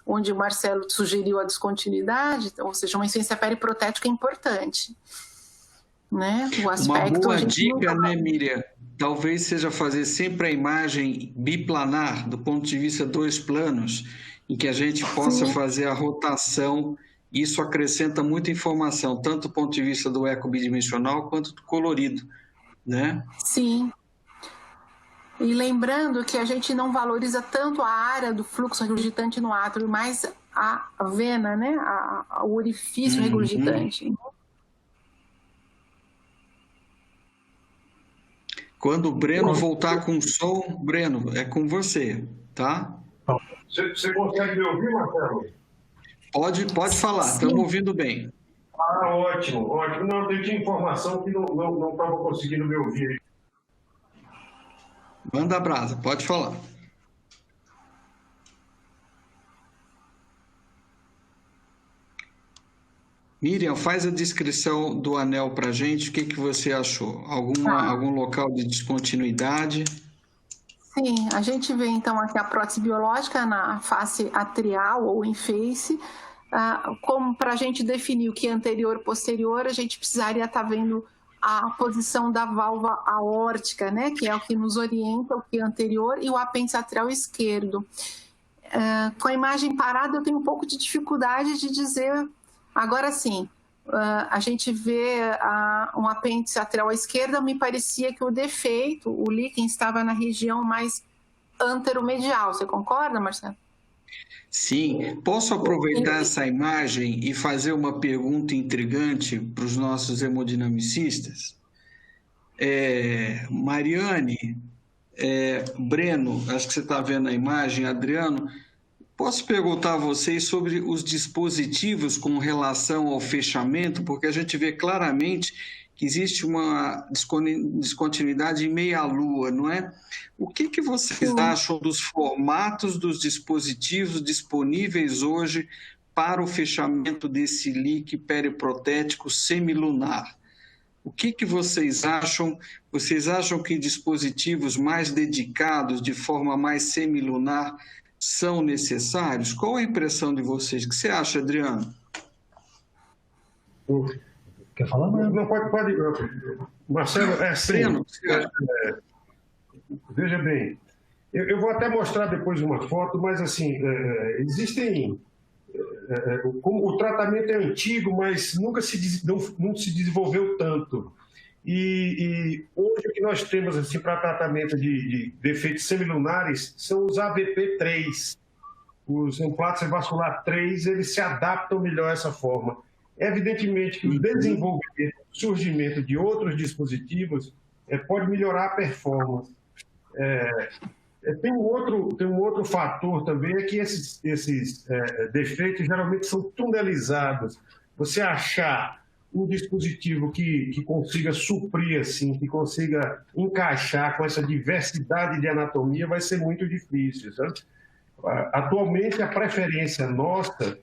S3: onde o Marcelo sugeriu a descontinuidade, ou seja, uma insuficiência periprotética importante. Né? O aspecto,
S6: uma boa dica, né, Miriam? Talvez seja fazer sempre a imagem biplanar, do ponto de vista 2 planos, em que a gente possa fazer a rotação. Isso acrescenta muita informação, tanto do ponto de vista do eco bidimensional quanto do colorido. Né?
S3: Sim. E lembrando que a gente não valoriza tanto a área do fluxo regurgitante no átrio, mas a vena, né? O orifício regurgitante.
S6: Quando o Breno voltar com o som, Breno, é com você, tá?
S5: Você consegue me ouvir, Marcelo?
S6: Pode falar, estamos ouvindo bem.
S5: Ah, ótimo. Não, eu tinha informação que não estava conseguindo me ouvir.
S6: Manda brasa, pode falar. Miriam, faz a descrição do anel para a gente, o que você achou? Algum local de descontinuidade?
S3: Sim, a gente vê então aqui a prótese biológica na face atrial ou em face. Como para a gente definir o que é anterior e posterior, a gente precisaria estar vendo a posição da válvula aórtica, né, que é o que nos orienta, o que é anterior, e o apêndice atrial esquerdo. Com a imagem parada, eu tenho um pouco de dificuldade de dizer. Agora sim, a gente vê um apêndice atrial à esquerda, me parecia que o defeito, o líquen estava na região mais anteromedial. Você concorda, Marcelo?
S6: Sim. Posso aproveitar essa imagem e fazer uma pergunta intrigante para os nossos hemodinamicistas? Mariane, Breno, acho que você está vendo a imagem, Adriano, posso perguntar a vocês sobre os dispositivos com relação ao fechamento, porque a gente vê claramente que existe uma descontinuidade em meia-lua, não é? O que vocês acham dos formatos dos dispositivos disponíveis hoje para o fechamento desse leak periprotético semilunar? O que vocês acham? Vocês acham que dispositivos mais dedicados, de forma mais semilunar, são necessários? Qual a impressão de vocês? O que você acha, Adriano?
S4: Quer falar?
S5: Não, pode. Marcelo,
S6: Breno,
S5: veja bem, eu vou até mostrar depois uma foto, mas assim, existem como o tratamento é antigo, mas nunca não se desenvolveu tanto. E hoje o que nós temos assim, para tratamento de defeitos semilunares são os AVP3. Os implantes vascular 3, eles se adaptam melhor a essa forma. Evidentemente que o desenvolvimento, o surgimento de outros dispositivos pode melhorar a performance. Tem um outro fator também, é que esses defeitos geralmente são tunelizados. Você achar um dispositivo que consiga suprir, assim, que consiga encaixar com essa diversidade de anatomia vai ser muito difícil, sabe? Atualmente, a preferência nossa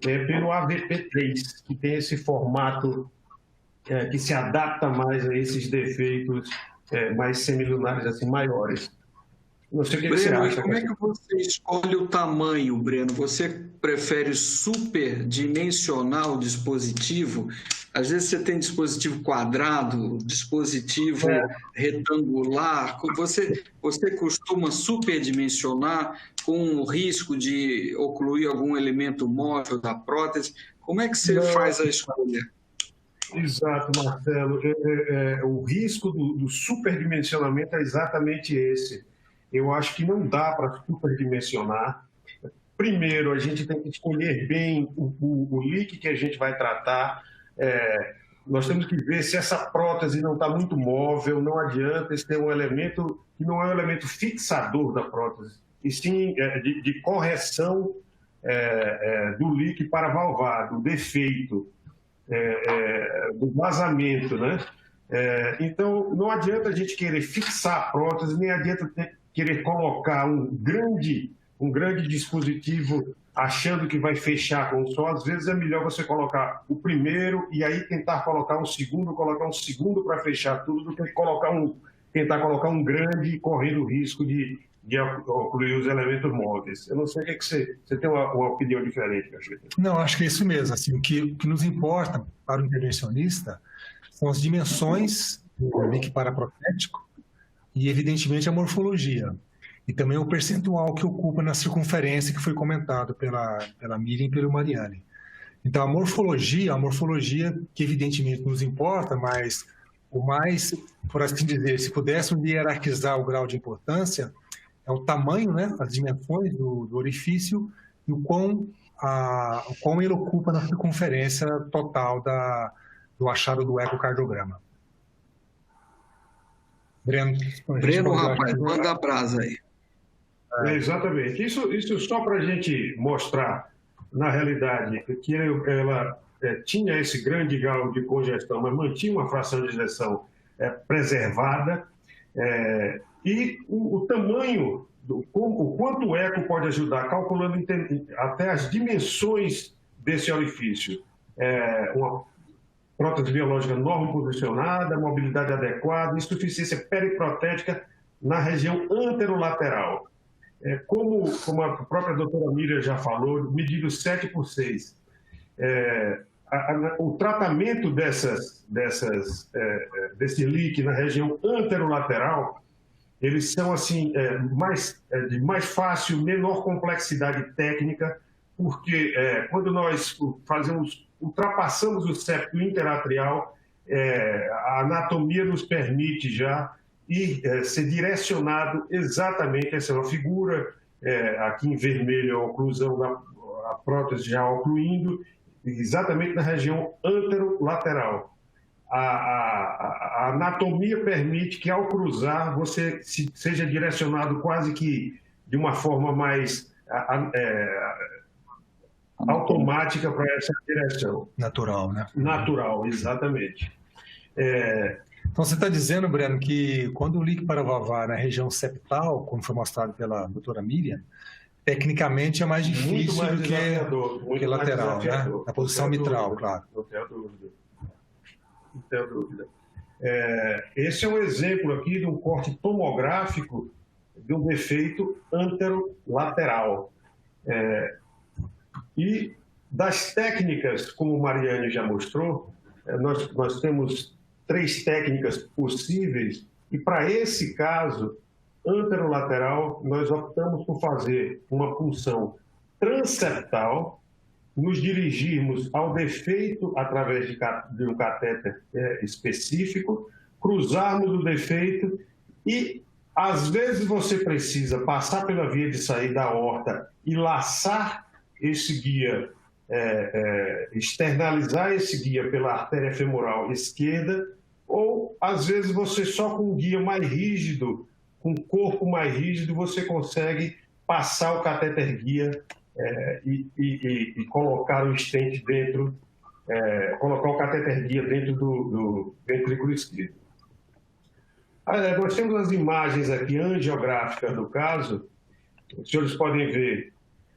S5: é pelo AVP3, que tem esse formato que se adapta mais a esses defeitos mais semilunares, assim, maiores. Não sei o que
S6: Breno,
S5: você acha.
S6: Como é que você escolhe o tamanho, Breno? Você prefere superdimensionar o dispositivo? Às vezes você tem dispositivo quadrado, dispositivo retangular. Você costuma superdimensionar com o risco de ocluir algum elemento móvel da prótese? Como é que você faz a escolha?
S5: Exato, Marcelo. O risco do superdimensionamento é exatamente esse. Eu acho que não dá para superdimensionar. Primeiro, a gente tem que escolher bem o leak que a gente vai tratar. Nós temos que ver se essa prótese não está muito móvel, não adianta esse ter um elemento que não é um elemento fixador da prótese, e sim de correção do leak paravalvar, do defeito, do vazamento, né? Então, não adianta a gente querer fixar a prótese, nem adianta querer colocar um grande dispositivo achando que vai fechar com o só. Às vezes é melhor você colocar o primeiro e aí tentar colocar um segundo para fechar tudo, do que tentar colocar um grande correndo o risco de ocluir os elementos móveis. Eu não sei o que você tem uma opinião diferente, Cacheta.
S4: Não, acho que é isso mesmo. Assim, o que nos importa para o intervencionista são as dimensões do leak paraprotético e, evidentemente, a morfologia. E também o percentual que ocupa na circunferência, que foi comentado pela Miriam e pelo Mariane. Então, a morfologia que evidentemente nos importa, mas o mais, por assim dizer, se pudéssemos hierarquizar o grau de importância, é o tamanho, né, as dimensões do orifício e o quão ele ocupa na circunferência total do achado do ecocardiograma.
S6: Breno, rapaz, manda a brasa aí.
S5: Exatamente. Isso só para a gente mostrar, na realidade, que ela tinha esse grande grau de congestão, mas mantinha uma fração de ejeção preservada, e o tamanho, o quanto o eco pode ajudar, calculando até as dimensões desse orifício. Uma prótese biológica normal posicionada, mobilidade adequada, insuficiência periprotética na região anterolateral. Como a própria doutora Miriam já falou, medido 7x6. O tratamento desse leak na região anterolateral, eles são assim, de mais fácil, menor complexidade técnica, porque quando nós ultrapassamos o septo interatrial, a anatomia nos permite já ser direcionado exatamente, essa é uma figura, aqui em vermelho a oclusão a prótese já ocluindo, exatamente na região anterolateral. A anatomia permite que, ao cruzar, você seja direcionado quase que de uma forma mais automática para essa direção.
S4: Natural, né?
S5: Natural, exatamente.
S4: Então, você está dizendo, Breno, que quando o leak paravalvar na região septal, como foi mostrado pela doutora Miriam, tecnicamente é mais difícil do que lateral, né? Na posição mitral, claro.
S5: Não tenho dúvida. Não tenho dúvida. Esse é um exemplo aqui de um corte tomográfico de um defeito anterolateral. E das técnicas, como o Mariane já mostrou, nós temos 3 técnicas possíveis, e para esse caso anterolateral, nós optamos por fazer uma punção transeptal nos dirigirmos ao defeito através de um catéter específico, cruzarmos o defeito e, às vezes, você precisa passar pela via de saída da aorta e laçar esse guia, externalizar esse guia pela artéria femoral esquerda, ou, às vezes, você só com um guia mais rígido, com o corpo mais rígido, você consegue passar o catéter guia e colocar o stent dentro, colocar o catéter guia dentro do ventrículo esquerdo. Nós temos as imagens aqui angiográficas do caso. Os senhores podem ver,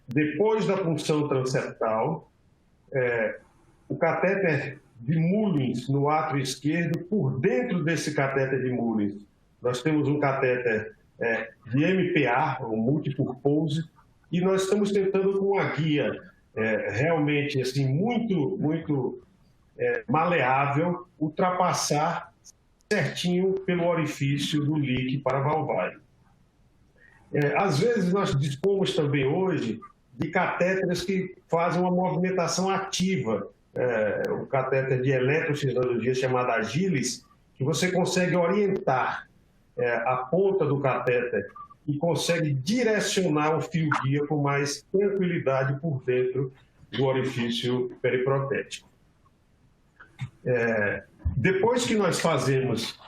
S5: depois da punção transeptal, o catéter de Mullins no átrio esquerdo. Por dentro desse catéter de Mullins, nós temos um catéter de MPA, ou multipurpose, e nós estamos tentando com uma guia realmente assim, muito maleável, ultrapassar certinho pelo orifício do leak paravalvar. Às vezes nós dispomos também hoje de catéteres que fazem uma movimentação ativa, o catéter de eletrofisiologia chamado Agilis, que você consegue orientar a ponta do catéter e consegue direcionar o fio guia com mais tranquilidade por dentro do orifício periprotético. Depois que nós fazemos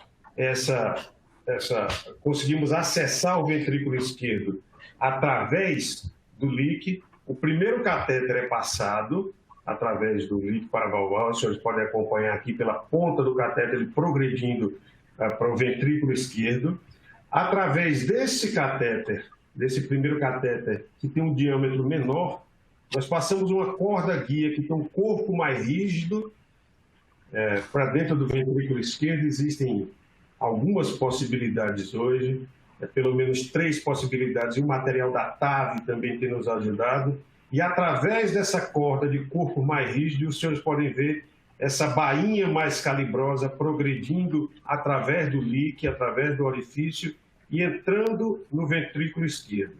S5: conseguimos acessar o ventrículo esquerdo através do leak, o primeiro catéter é passado através do leak paravalvar. Os senhores podem acompanhar aqui pela ponta do catéter ele progredindo para o ventrículo esquerdo. Através desse catéter, desse primeiro catéter, que tem um diâmetro menor, nós passamos uma corda guia que tem um corpo mais rígido para dentro do ventrículo esquerdo. Existem algumas possibilidades hoje, pelo menos 3 possibilidades, e o material da TAV também tem nos ajudado. E através dessa corda de corpo mais rígido, os senhores podem ver essa bainha mais calibrosa progredindo através do leak, através do orifício e entrando no ventrículo esquerdo.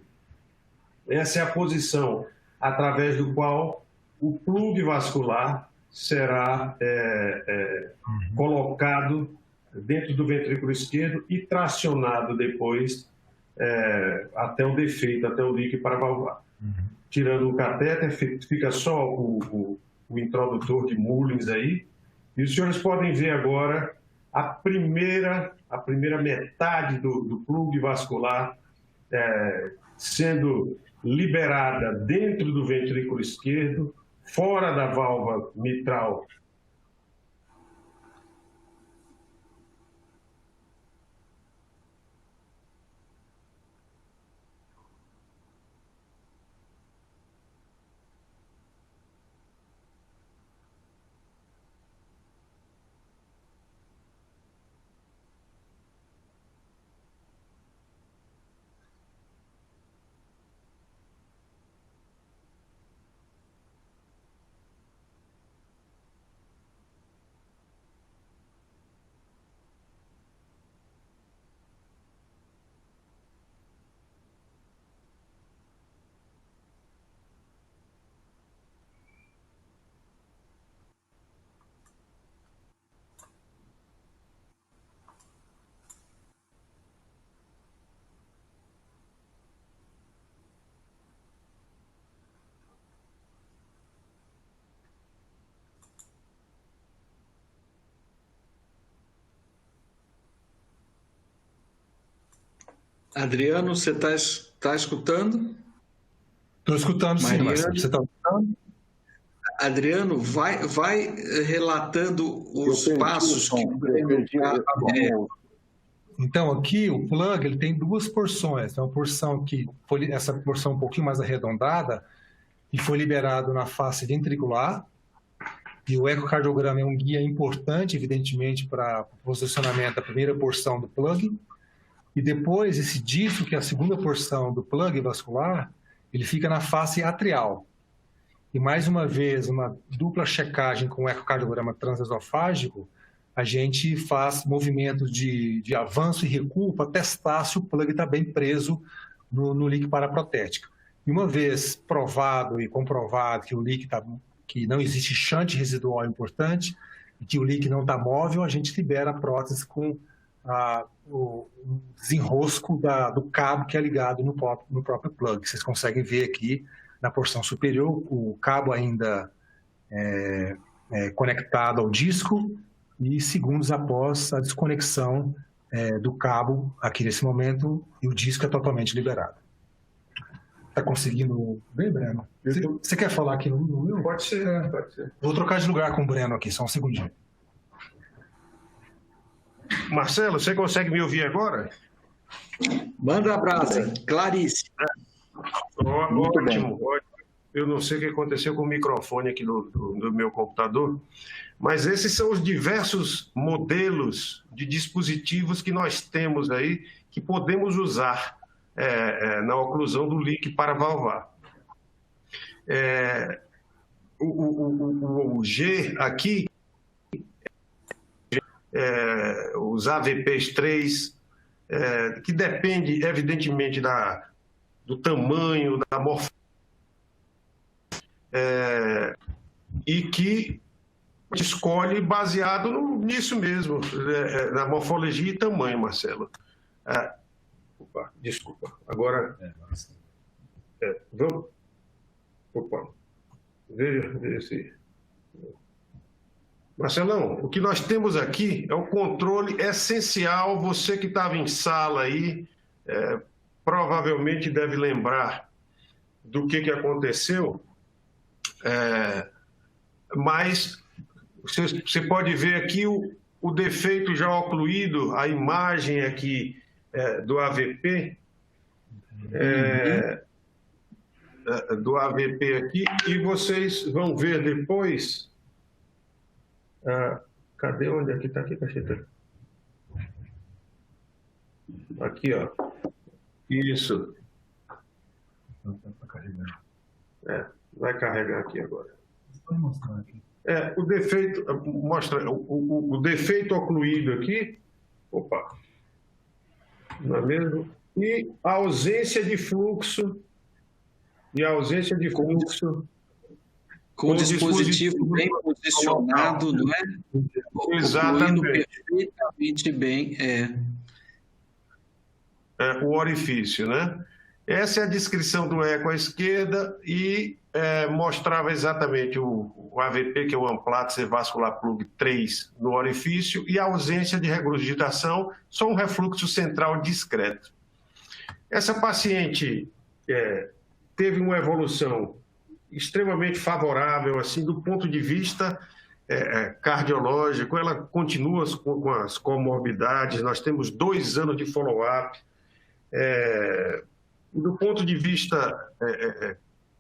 S5: Essa é a posição através do qual o plugue vascular será colocado dentro do ventrículo esquerdo e tracionado depois até o defeito, até o leak paravalvar. Tirando o catéter, fica só o introdutor de Mullins aí. E os senhores podem ver agora a primeira metade do plugue vascular sendo liberada dentro do ventrículo esquerdo, fora da válvula mitral.
S6: Adriano, você está escutando?
S4: Estou escutando, sim, Marcelo. Você está escutando?
S6: Adriano, vai relatando os passos que...
S4: Então, aqui o plug ele tem 2 porções. Tem uma porção que foi essa porção um pouquinho mais arredondada e foi liberado na face ventricular. E o ecocardiograma é um guia importante, evidentemente, para o posicionamento da primeira porção do plug. E depois, esse disco, que é a segunda porção do plug vascular, ele fica na face atrial. E, mais uma vez, uma dupla checagem com o ecocardiograma transesofágico, a gente faz movimentos de avanço e recuo para testar se o plug está bem preso no leak paraprotético. E uma vez provado e comprovado que o leak que não existe shunt residual importante e que o leak não está móvel, a gente libera a prótese com o desenrosco do cabo que é ligado no próprio plug. Vocês conseguem ver aqui na porção superior o cabo ainda conectado ao disco e segundos após a desconexão do cabo aqui nesse momento, e o disco é totalmente liberado. Está conseguindo ver, Breno? Você quer falar aqui no meu?
S5: Pode ser, pode ser.
S4: Vou trocar de lugar com o Breno aqui, só um segundinho.
S5: Marcelo, você consegue me ouvir agora?
S6: Manda um abraço, Clarice.
S5: Ótimo. Eu não sei o que aconteceu com o microfone aqui do meu computador, mas esses são os diversos modelos de dispositivos que nós temos aí que podemos usar na oclusão do leak para valvar. O G aqui, os AVPs 3, que depende, evidentemente, do tamanho, da morfologia, e que escolhe baseado nisso mesmo, na morfologia e tamanho, Marcelo. Opa, desculpa. Agora, vamos... Opa, veja se... Marcelão, o que nós temos aqui é o controle essencial. Você que estava em sala aí, provavelmente deve lembrar do que aconteceu, mas você pode ver aqui o defeito já ocluído, a imagem aqui do AVP, do AVP aqui, e vocês vão ver depois... cadê? Onde aqui está aqui, cacheta? Aqui, ó. Isso. Vai carregar aqui agora.
S4: Vou mostrar aqui.
S5: O defeito, mostra o defeito ocluído aqui. Opa. Não é mesmo? E a ausência de fluxo.
S6: Com o dispositivo bem posicionado, não é?
S5: Exatamente.
S6: Perfeitamente bem,
S5: o orifício, né? Essa é a descrição do eco à esquerda e mostrava exatamente o AVP, que é o Amplatzer Vascular Plug 3, no orifício, e a ausência de regurgitação, só um refluxo central discreto. Essa paciente teve uma evolução extremamente favorável, assim, do ponto de vista cardiológico. Ela continua com as comorbidades, nós temos 2 anos de follow-up. Do ponto de vista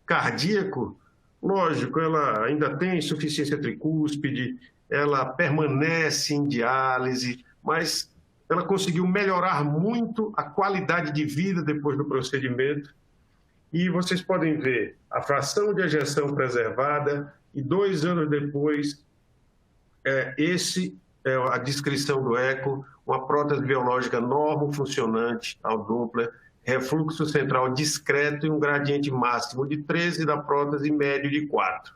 S5: cardíaco, lógico, ela ainda tem insuficiência tricúspide, ela permanece em diálise, mas ela conseguiu melhorar muito a qualidade de vida depois do procedimento. E vocês podem ver a fração de ejeção preservada e 2 anos depois, a descrição do eco, uma prótese biológica normo-funcionante ao Doppler, refluxo central discreto e um gradiente máximo de 13 da prótese e médio de 4.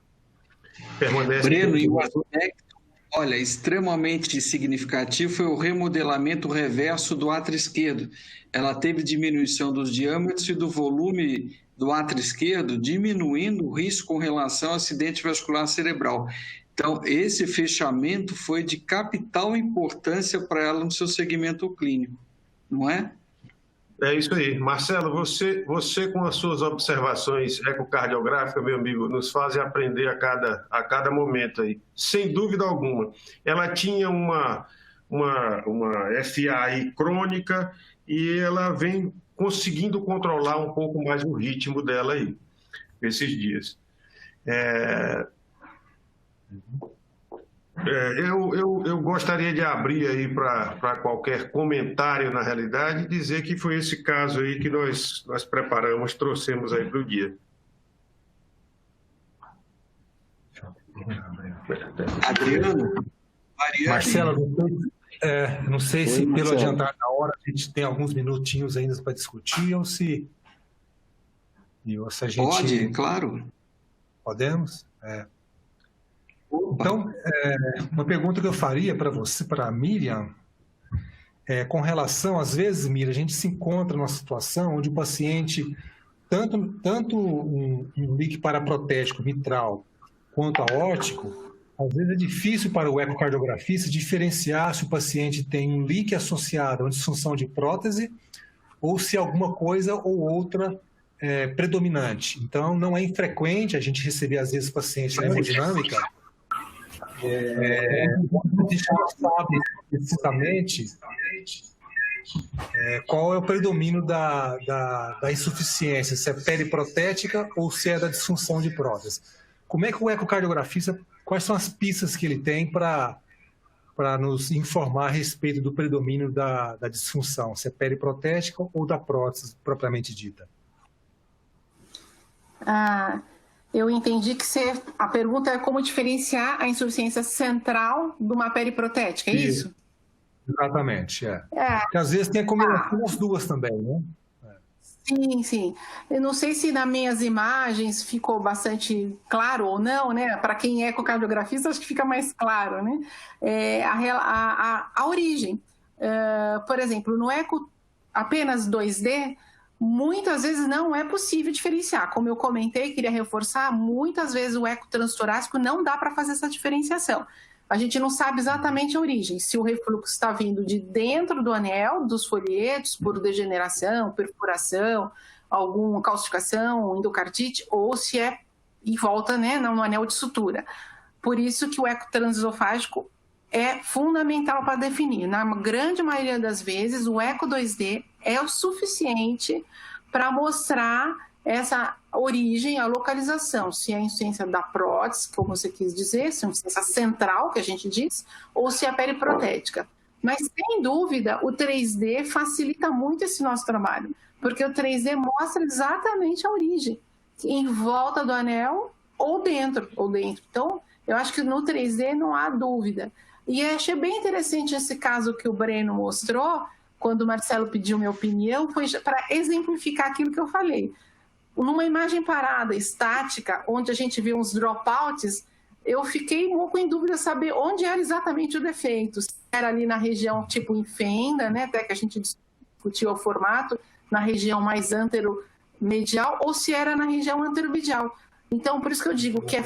S5: Permanece...
S6: Breno, e o aspecto, olha, extremamente significativo foi o remodelamento reverso do átrio esquerdo. Ela teve diminuição dos diâmetros e do volume do átrio esquerdo, diminuindo o risco com relação ao acidente vascular cerebral. Então, esse fechamento foi de capital importância para ela no seu segmento clínico, não é?
S5: É isso aí. Marcelo, você com as suas observações ecocardiográficas, meu amigo, nos fazem aprender a cada momento aí, sem dúvida alguma. Ela tinha uma FA crônica e ela vem conseguindo controlar um pouco mais o ritmo dela aí, esses dias. Eu gostaria de abrir aí para qualquer comentário, na realidade, e dizer que foi esse caso aí que nós preparamos, trouxemos aí para o dia.
S6: Adriano?
S4: Marcelo, não sei se pelo adiantar da hora a gente tem alguns minutinhos ainda para discutir ou se... E se a gente...
S6: Pode, claro.
S4: Podemos? Então, uma pergunta que eu faria para você, para a Miriam, com relação, às vezes, Miriam, a gente se encontra numa situação onde o paciente, tanto um leak paraprotético mitral quanto aórtico, às vezes é difícil para o ecocardiografista diferenciar se o paciente tem um leak associado a uma disfunção de prótese ou se alguma coisa ou outra predominante. Então, não é infrequente a gente receber, às vezes, pacientes na hemodinâmica a gente não sabe precisamente qual é o predomínio da insuficiência, se é periprotética ou se é da disfunção de prótese. Como é que o ecocardiografista, quais são as pistas que ele tem para nos informar a respeito do predomínio da disfunção, se é periprotética ou da prótese propriamente dita?
S3: Eu entendi que a pergunta é como diferenciar a insuficiência central de uma periprotética, é isso?
S4: Exatamente, Porque às vezes tem a combinação das duas também, né?
S3: Sim, sim. Eu não sei se nas minhas imagens ficou bastante claro ou não, né? Para quem é ecocardiografista, acho que fica mais claro, né? A origem. Por exemplo, no eco apenas 2D, muitas vezes não é possível diferenciar. Como eu comentei, queria reforçar, muitas vezes o eco transtorácico não dá para fazer essa diferenciação. A gente não sabe exatamente a origem, se o refluxo está vindo de dentro do anel, dos folhetos, por degeneração, perfuração, alguma calcificação, endocardite, ou se é em volta, né, no anel de sutura. Por isso que o eco transesofágico é fundamental para definir. Na grande maioria das vezes, o eco 2D é o suficiente para mostrar essa origem, a localização, se é a insuficiência da prótese, como você quis dizer, se é a insuficiência central, que a gente diz, ou se é a periprotética. Mas, sem dúvida, o 3D facilita muito esse nosso trabalho, porque o 3D mostra exatamente a origem, em volta do anel ou dentro. Então, eu acho que no 3D não há dúvida. E eu achei bem interessante esse caso que o Breno mostrou, quando o Marcelo pediu minha opinião, foi para exemplificar aquilo que eu falei. Numa imagem parada, estática, onde a gente viu uns dropouts, eu fiquei um pouco em dúvida saber onde era exatamente o defeito. Se era ali na região tipo em fenda, né, até que a gente discutiu o formato, na região mais anteromedial, ou se era na região anteromedial. Então, por isso que eu digo que é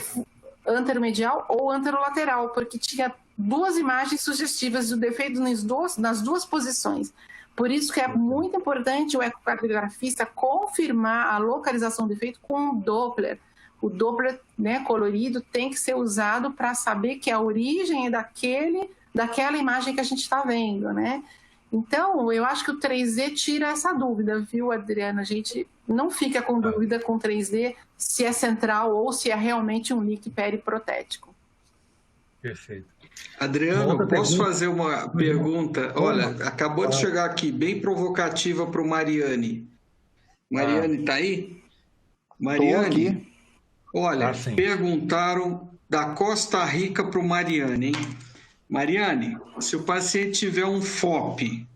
S3: anteromedial ou anterolateral, porque tinha duas imagens sugestivas do defeito nas duas posições. Por isso que é muito importante o ecocardiografista confirmar a localização do defeito com um Doppler. O Doppler, né, colorido tem que ser usado para saber que a origem é daquela imagem que a gente está vendo, né? Então, eu acho que o 3D tira essa dúvida, viu, Adriana? A gente não fica com dúvida com 3D se é central ou se é realmente um leak periprotético.
S4: Perfeito.
S6: Adriano, posso fazer uma pergunta? Olha, acabou de chegar aqui, bem provocativa para o Mariane. Mariane, está aí? Mariane, olha, perguntaram da Costa Rica para o Mariane, hein? Mariane, se o paciente tiver um FOP,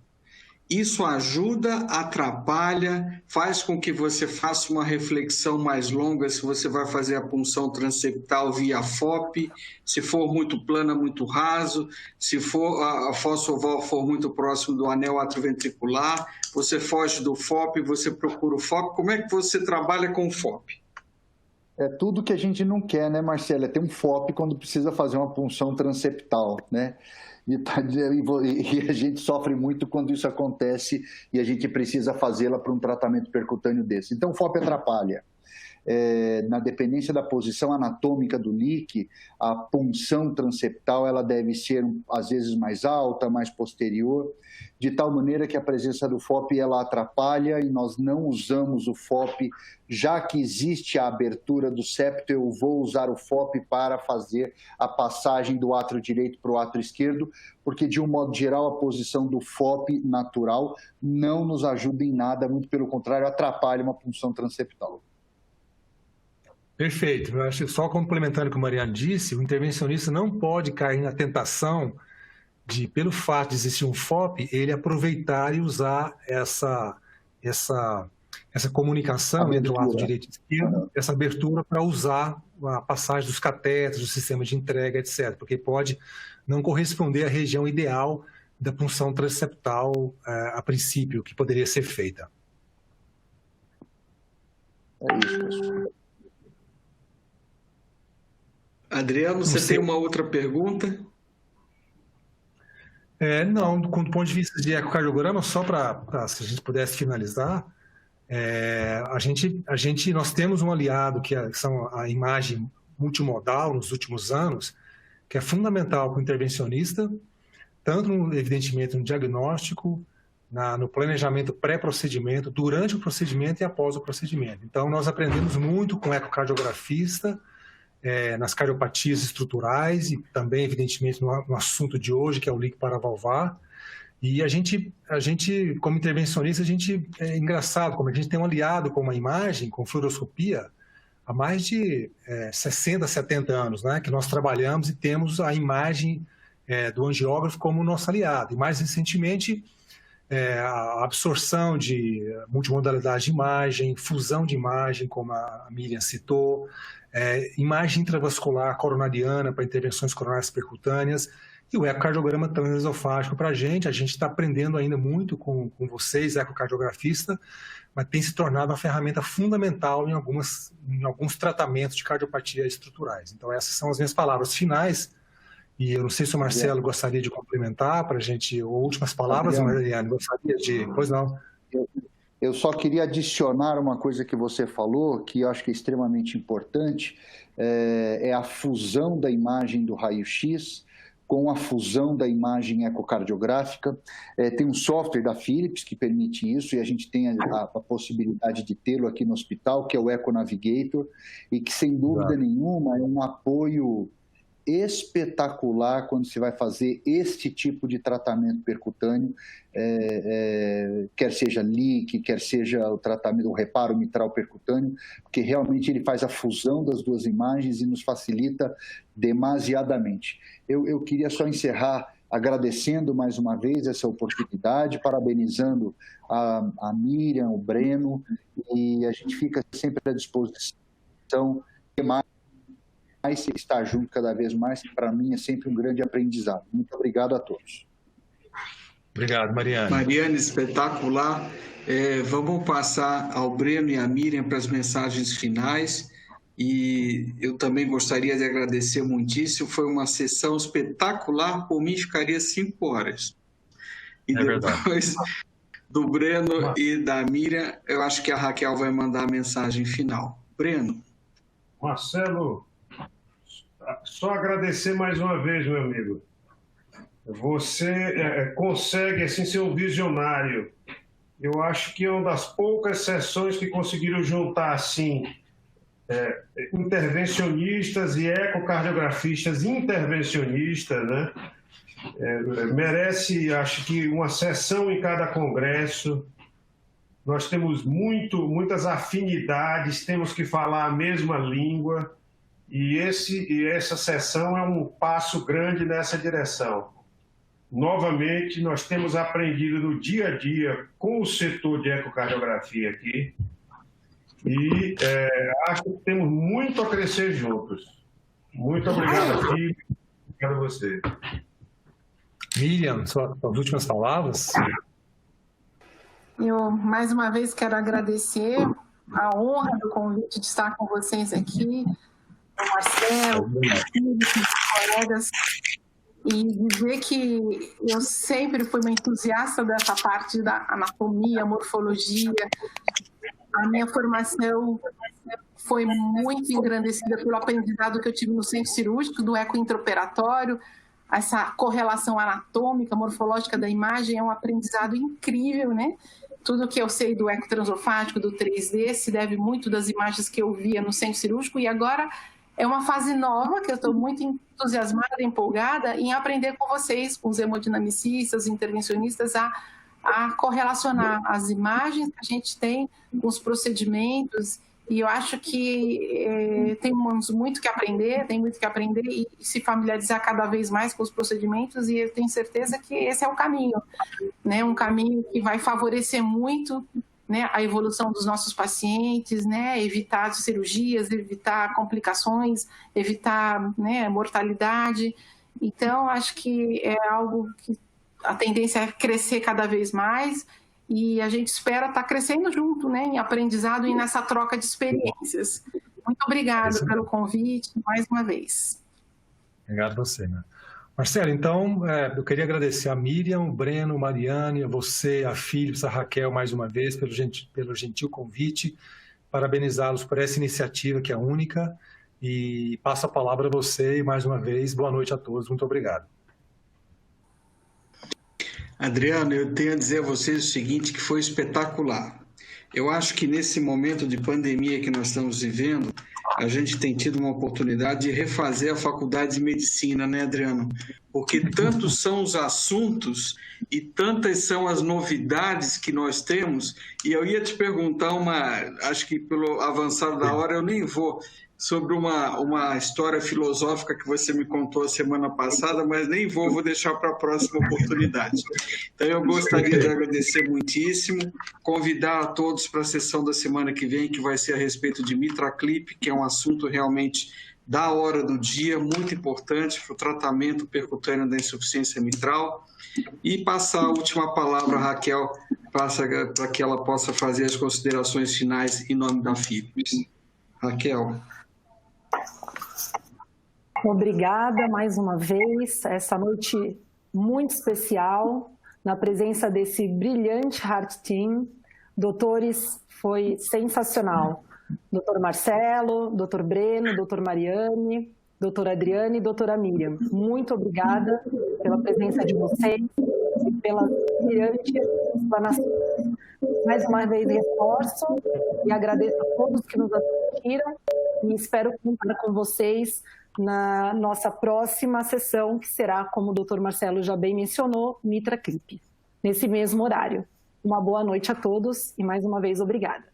S6: isso ajuda, atrapalha, faz com que você faça uma reflexão mais longa se você vai fazer a punção transeptal via FOP, se for muito plana, muito raso, se for a fossa oval for muito próximo do anel atrioventricular, você foge do FOP, você procura o FOP. Como é que você trabalha com o FOP?
S1: É tudo que a gente não quer, né, Marcelo? É ter um FOP quando precisa fazer uma punção transeptal, né? E a gente sofre muito quando isso acontece e a gente precisa fazê-la para um tratamento percutâneo desse. Então, o FOP atrapalha. Na dependência da posição anatômica do leak, a punção transeptal ela deve ser, às vezes, mais alta, mais posterior, de tal maneira que a presença do FOP ela atrapalha e nós não usamos o FOP, já que existe a abertura do septo, eu vou usar o FOP para fazer a passagem do átrio direito para o átrio esquerdo, porque, de um modo geral, a posição do FOP natural não nos ajuda em nada, muito pelo contrário, atrapalha uma punção transeptal.
S4: Perfeito. Eu acho que só complementando o que o Mariano disse, o intervencionista não pode cair na tentação de, pelo fato de existir um FOP, ele aproveitar e usar essa essa comunicação entre o lado direito e esquerdo, essa abertura para usar a passagem dos catéteres, do sistema de entrega, etc., porque pode não corresponder à região ideal da punção transeptal a princípio, que poderia ser feita.
S1: É isso, pessoal.
S6: Adriano, você tem uma outra pergunta?
S4: Não, do ponto de vista de ecocardiograma, só para se a gente pudesse finalizar, nós temos um aliado que são a imagem multimodal nos últimos anos, que é fundamental para o intervencionista, tanto, evidentemente, no diagnóstico, no planejamento pré-procedimento, durante o procedimento e após o procedimento. Então, nós aprendemos muito com o ecocardiografista, nas cardiopatias estruturais e também, evidentemente, no assunto de hoje, que é o líquido paravalvar. E a gente, como intervencionista, é engraçado como a gente tem um aliado com uma imagem, com fluoroscopia, há mais de 60, 70 anos, né, que nós trabalhamos e temos a imagem do angiógrafo como nosso aliado. E mais recentemente, a absorção de multimodalidade de imagem, fusão de imagem, como a Miriam citou, imagem intravascular coronariana para intervenções coronárias percutâneas, e o ecocardiograma transesofágico para a gente está aprendendo ainda muito com vocês, ecocardiografista, mas tem se tornado uma ferramenta fundamental em alguns tratamentos de cardiopatia estruturais. Então essas são as minhas palavras finais, e eu não sei se o Marcelo gostaria de complementar para a gente, ou últimas palavras, Mariane, gostaria de... Pois não.
S1: Eu só queria adicionar uma coisa que você falou, que eu acho que é extremamente importante, é a fusão da imagem do raio-x com a fusão da imagem ecocardiográfica. Tem um software da Philips que permite isso, e a gente tem a possibilidade de tê-lo aqui no hospital, que é o Eco Navigator, e que, sem dúvida nenhuma, é um apoio espetacular quando se vai fazer este tipo de tratamento percutâneo, quer seja LIC, quer seja o tratamento, o reparo mitral percutâneo, porque realmente ele faz a fusão das duas imagens e nos facilita demasiadamente. Eu queria só encerrar agradecendo mais uma vez essa oportunidade, parabenizando a Miriam, o Breno, e a gente fica sempre à disposição de mais estar junto cada vez mais, que para mim é sempre um grande aprendizado. Muito obrigado a todos.
S4: Obrigado, Mariane.
S6: Mariane, espetacular. Vamos passar ao Breno e à Miriam para as mensagens finais. E eu também gostaria de agradecer muitíssimo. Foi uma sessão espetacular. Por mim, ficaria 5 horas. E depois do Breno e da Miriam, eu acho que a Raquel vai mandar a mensagem final. Breno.
S5: Marcelo, só agradecer mais uma vez, meu amigo. Você consegue assim, ser um visionário. Eu acho que é uma das poucas sessões que conseguiram juntar assim, intervencionistas e ecocardiografistas intervencionistas, né? Merece, acho que, uma sessão em cada congresso. Nós temos muitas afinidades, temos que falar a mesma língua, e essa sessão é um passo grande nessa direção. Novamente, nós temos aprendido no dia a dia com o setor de ecocardiografia aqui, e acho que temos muito a crescer juntos. Muito obrigado aqui, obrigado a você.
S4: Miriam, suas últimas palavras?
S3: Eu, mais uma vez, quero agradecer a honra do convite de estar com vocês aqui, o Marcelo, os colegas, e dizer que eu sempre fui uma entusiasta dessa parte da anatomia, morfologia. A minha formação foi muito engrandecida pelo aprendizado que eu tive no centro cirúrgico, do eco intraoperatório. Essa correlação anatômica, morfológica da imagem é um aprendizado incrível, né? Tudo que eu sei do eco transofágico, do 3D, se deve muito das imagens que eu via no centro cirúrgico, e agora é uma fase nova que eu estou muito entusiasmada, empolgada em aprender com vocês, com os hemodinamicistas, intervencionistas, a correlacionar as imagens que a gente tem com os procedimentos. E eu acho que temos muito que aprender, e se familiarizar cada vez mais com os procedimentos, e eu tenho certeza que esse é o caminho, né? Um caminho que vai favorecer muito né, a evolução dos nossos pacientes, né, evitar cirurgias, evitar complicações, evitar, né, mortalidade. Então, acho que é algo que a tendência é crescer cada vez mais e a gente espera estar crescendo junto, né, em aprendizado e nessa troca de experiências. Muito obrigada pelo convite, mais uma vez.
S4: Obrigado a você, né? Marcelo, então, eu queria agradecer a Miriam, o Breno, a Mariane, a você, a Philips, a Raquel, mais uma vez, pelo gentil convite, parabenizá-los por essa iniciativa que é única e passo a palavra a você e, mais uma vez, boa noite a todos. Muito obrigado.
S6: Adriano, eu tenho a dizer a vocês o seguinte, que foi espetacular. Eu acho que nesse momento de pandemia que nós estamos vivendo, a gente tem tido uma oportunidade de refazer a faculdade de medicina, né, Adriano? Porque tantos são os assuntos e tantas são as novidades que nós temos. E eu ia te perguntar acho que pelo avançar da hora eu nem vou, sobre uma história filosófica que você me contou a semana passada, mas nem vou deixar para a próxima oportunidade. Então, eu gostaria de agradecer muitíssimo, convidar a todos para a sessão da semana que vem, que vai ser a respeito de MitraClip, que é um assunto realmente da hora do dia, muito importante para o tratamento percutâneo da insuficiência mitral. E passar a última palavra, Raquel, para que ela possa fazer as considerações finais em nome da Philips. Raquel.
S7: Obrigada mais uma vez, essa noite muito especial, na presença desse brilhante Heart Team. Doutores, foi sensacional. Doutor Marcelo, doutor Breno, doutor Mariane, doutora Adriane e doutora Miriam. Muito obrigada pela presença de vocês e pela brilhante explanação. Mais uma vez reforço e agradeço a todos que nos assistiram e espero contar com vocês na nossa próxima sessão, que será, como o doutor Marcelo já bem mencionou, MitraClip, nesse mesmo horário. Uma boa noite a todos e mais uma vez obrigada.